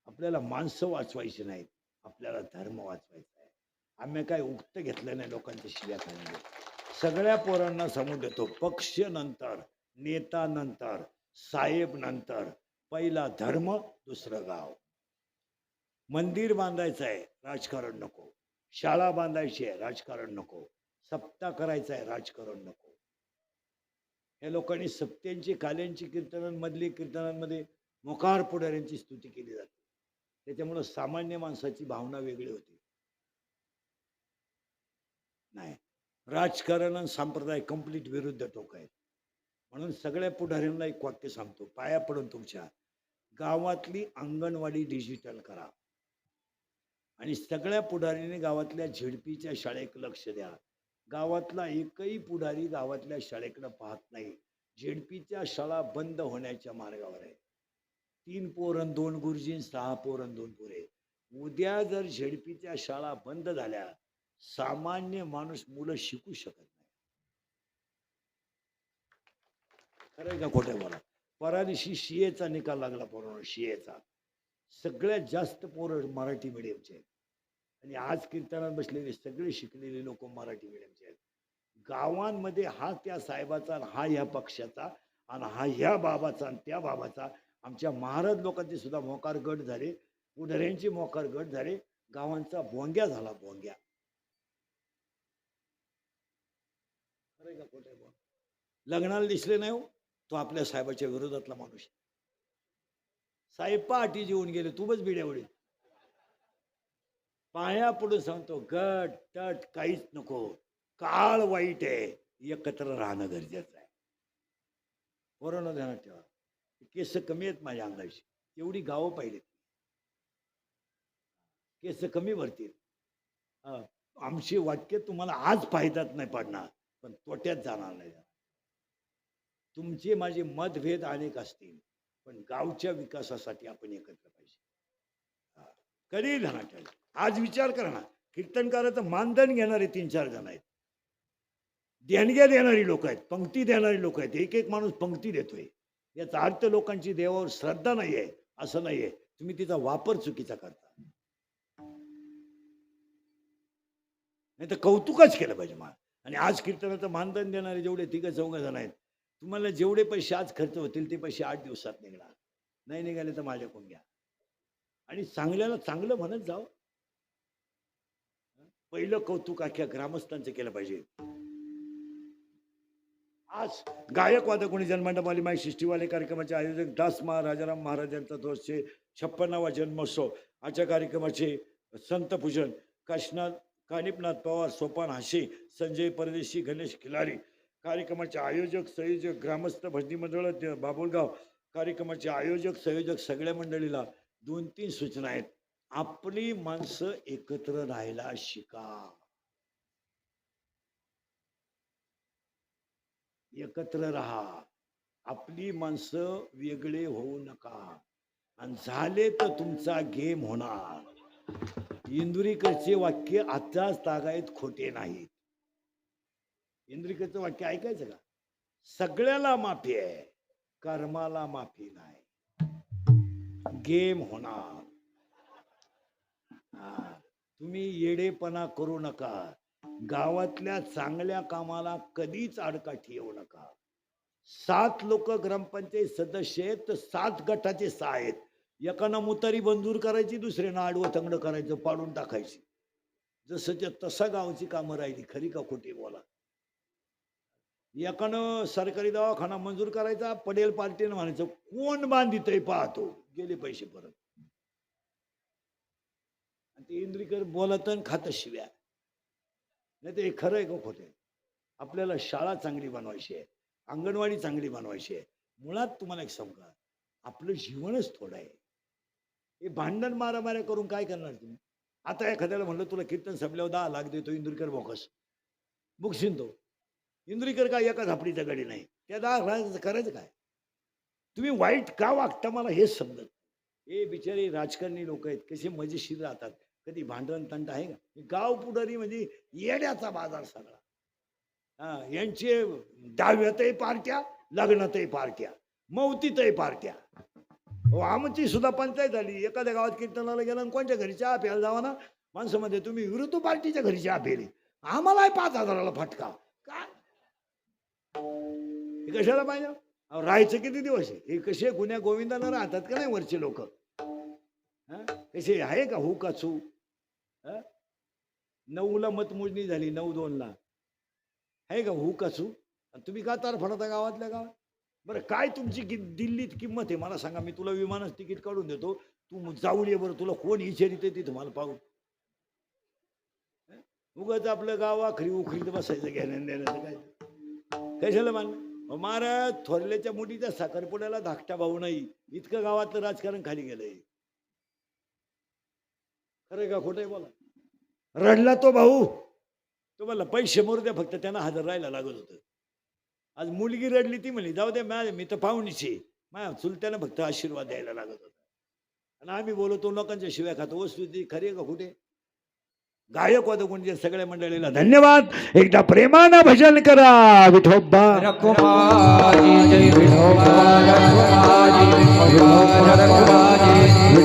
आपल्याला माणसं वाचवायची नाहीत, आपल्याला धर्म वाचवायचा आहे. आम्ही काय उक्त घेतलं नाही लोकांच्या शिव्या खाल्ल्या. सगळ्या पोरांना सांगून देतो, पक्ष नंतर, नेता नंतर, साहेब नंतर, पहिला धर्म, दुसरं गाव. मंदिर बांधायचं आहे, राजकारण नको. शाळा बांधायची आहे, राजकारण नको. सप्ताह करायचा आहे, राजकारण नको. या लोकांनी सप्त्यांची काल्यांची कीर्तनांमधली कीर्तनांमध्ये मोकार पुढाऱ्यांची स्तुती केली जाते. त्याच्यामुळं सामान्य माणसाची भावना वेगळी होती. नाही, राजकारण आणि संप्रदाय कंप्लीट विरुद्ध टोक आहेत. म्हणून सगळ्या पुढाऱ्यांना एक वाक्य सांगतो, पाया पडून तुमच्या गावातली अंगणवाडी डिजिटल करा आणि सगळ्या पुढाऱ्यांनी गावातल्या झेडपीच्या शाळेत लक्ष द्या. गावातला एकही पुढारी गावातल्या शाळेकडे पाहत नाही. झेडपीच्या शाळा बंद होण्याच्या मार्गावर आहे. 3 पोरं 2 गुरुजी, 6 पोरं 2 पोरे. उद्या जर झेडपीच्या शाळा बंद झाल्या, सामान्य माणूस मुलं शिकू शकत नाही. खरंय का खोटं बोला? परादिशी सीएचा निकाल लागला. पोरांनो, सीएचा सगळ्यात जास्त पोरं मराठी मीडियमचे आहेत आणि आज कीर्तनात बसलेले सगळे शिकलेले लोक मराठी मीडियमचे आहेत. गावांमध्ये हा त्या साहेबाचा, हा ह्या पक्षाचा, आणि हा ह्या बाबाचा आणि त्या बाबाचा. आमच्या महाराज लोकांचे सुद्धा मोकार गट झाले, पुढाऱ्यांचे मोकार गट झाले. गावांचा भोंग्या झाला, भोंग्या. खरंय का खोटं बोल? लग्नाला दिसले नाही हो, तो आपल्या साहेबाच्या विरोधातला माणूस. साहेब पहाटी जेवून गेले, तू बस बिड्यावडी पाया पुढे सांगतो, गट तट काहीच नको. काळ वाईट आहे, एकत्र राहणं गरजेचं आहे. पोरांनो ध्यानात ठेवा, केस कमी आहेत माझ्या अंगाशी, एवढी गावं पाहिलीत. केस कमी भरतील. आमची वाक्य तुम्हाला आज फायद्यात नाही पडणार, पण तोट्यात जाणार नाही. तुमचे माझे मतभेद अनेक असतील, पण गावच्या विकासासाठी आपण एकत्र पाहिजे. कधी ध्यानात ठेवा. आज विचार करा ना, कीर्तनकाराचं मानधन घेणारे 3-4 जण आहेत, देणग्या देणारी लोक आहेत, पंक्ती देणारी लोक आहेत. एक एक माणूस पंक्ती देतोय. याचा अर्थ लोकांची देवावर श्रद्धा नाहीये असं नाहीये, तुम्ही तिचा वापर चुकीचा करता. नाही तर कौतुकच केलं पाहिजे मला. आणि आज कीर्तनाचं मानधन देणारे जेवढे 3-4 जण आहेत, तुम्हाला जेवढे पैसे आज खर्च होतील ते पैसे 8 दिवसात निघणार. नाही निघाले तर माझ्याकडून घ्या आणि चांगल्याला चांगलं म्हणत जाव. पहिलं कौतुक अख्ख्या ग्रामस्थांचं केलं पाहिजे. आज गायक वादक कोणी जन्मंडपाली माई सृष्टीवाले कार्यक्रमाचे आयोजक दास राजाराम महाराजांचा 256वा जन्मोत्सव. आजच्या कार्यक्रमाचे संत पूजन कानिपनाथ पवार, सोपान हाशे, संजय परदेशी, गणेश खिलारी. कार्यक्रमाचे आयोजक संयोजक ग्रामस्थ भजनी मंडळ बाबुलगाव. कार्यक्रमाचे आयोजक संयोजक सगळ्या मंडळीला 2-3 सूचना आहेत. आपली माणसं एकत्र राहायला शिका. एकत्र राहा. आपली माणसं वेगळे होऊ नका, आणि झाले तर तुमचा गेम होणार. इंदुरीकरचे वाक्य आताच तागायत खोटे नाहीत. इंद्रिकचं वाक्य ऐकायचं का? सगळ्याला माफी आहे, कर्माला माफी नाही. गेम होणार. तुम्ही येडेपणा करू नका. गावातल्या चांगल्या कामाला कधीच आडकाठी येऊ नका. 7 लोक ग्रामपंचायत सदस्य आहेत, तर 7 गटाचे 6 आहेत. एकानं मुतारी मंजूर करायची, दुसऱ्यानं आडवं तंगड करायचं, पाडून टाकायची. जसं तसा गावची कामं राहिली. खरी का खोटी बोला? एकानं सरकारी दवाखाना मंजूर करायचा, पडेल पार्टीनं म्हणायचं कोण बांधितय पाहतो, गेले पैसे परत. आणि ते इंद्रिकर बोलत खात शिव्या. नाही ते खरं आहे का खोटे? आपल्याला शाळा चांगली बनवायची आहे, अंगणवाडी चांगली बनवायची आहे. मुळात तुम्हाला एक सांगू का, आपलं जीवनच थोडं आहे. हे भांडण मारामाऱ्या करून काय करणार तुम्ही? आता एखाद्याला म्हणलं तुला कीर्तन संपल्यावर 10 लाख देतो, इंदुरीकर बोकस बुकशीन तो. इंदुरीकर काय एका झापडीचा गडी नाही. त्या 10 लाख करायचं काय? तुम्ही वाईट का वागता मला हेच समजत. हे बिचारे राजकारणी लोक आहेत, कसे मजेशीर राहतात. कधी भांडण तंट आहे का? गाव पुढारी म्हणजे येड्याचा बाजार सगळा. यांचे दहाव्यातही पार्ट्या, लग्नातही पार्ट्या, मौतीतही पार्ट्या. आमची सुद्धा पंचायत झाली. एखाद्या गावात कीर्तनाला गेला आणि कोणत्या घरी चहा प्यायला जावा ना, माणसं मध्ये तुम्ही विरुद्ध पार्टीच्या घरी चहा प्यायली, आम्हाला 5,000ला फटका. काय कशाला पाहिजे? राहायचं किती दिवस आहे? हे कसे गुन्ह्या गोविंदाला राहतात का नाही वरचे लोक? कसे आहे का? हो का चू? 9ला मतमोजणी झाली, 9-2ला आहे का? हो का चू? आणि तुम्ही का तार फडता गावातल्या गावात? बरं काय तुमची दिल्लीत किंमत आहे मला सांगा. मी तुला विमानाचं तिकीट काढून देतो, तू जाऊन ये. बरं तुला कोण विचारित ते तुम्हाला पाहू. उगाच आपलं गाव आखरी उखरीत बसायचं घेण्यान देण्याचं काय कशाला मानलं. महाराज थोरल्याच्या मुठीच्या साखरपुड्याला धाकटा भाऊ नाही इतकं गावातलं राजकारण खाली गेलंय. खरं का खोटं आहे बोला. रडला तो भाऊ, तुम्हाला पैसे मोरू द्या फक्त त्यांना हजर राहायला लागत होतं. आज मुलगी रडली ती म्हणली जाऊ द्या मी तर पाहुणीचे माझ्या चुलत्याला फक्त आशीर्वाद द्यायला लागत होता. आणि आम्ही बोलतो लोकांच्या शिव्या खातो. वस्तू ती खरी आहे का कुठे. गायक वादकोणच्या सगळ्या मंडळीला धन्यवाद. एकदा प्रेमानं भजन करा विठोबा. रखुमाजी जय विठोबा रखुमाजी विठोबा रखुमाजी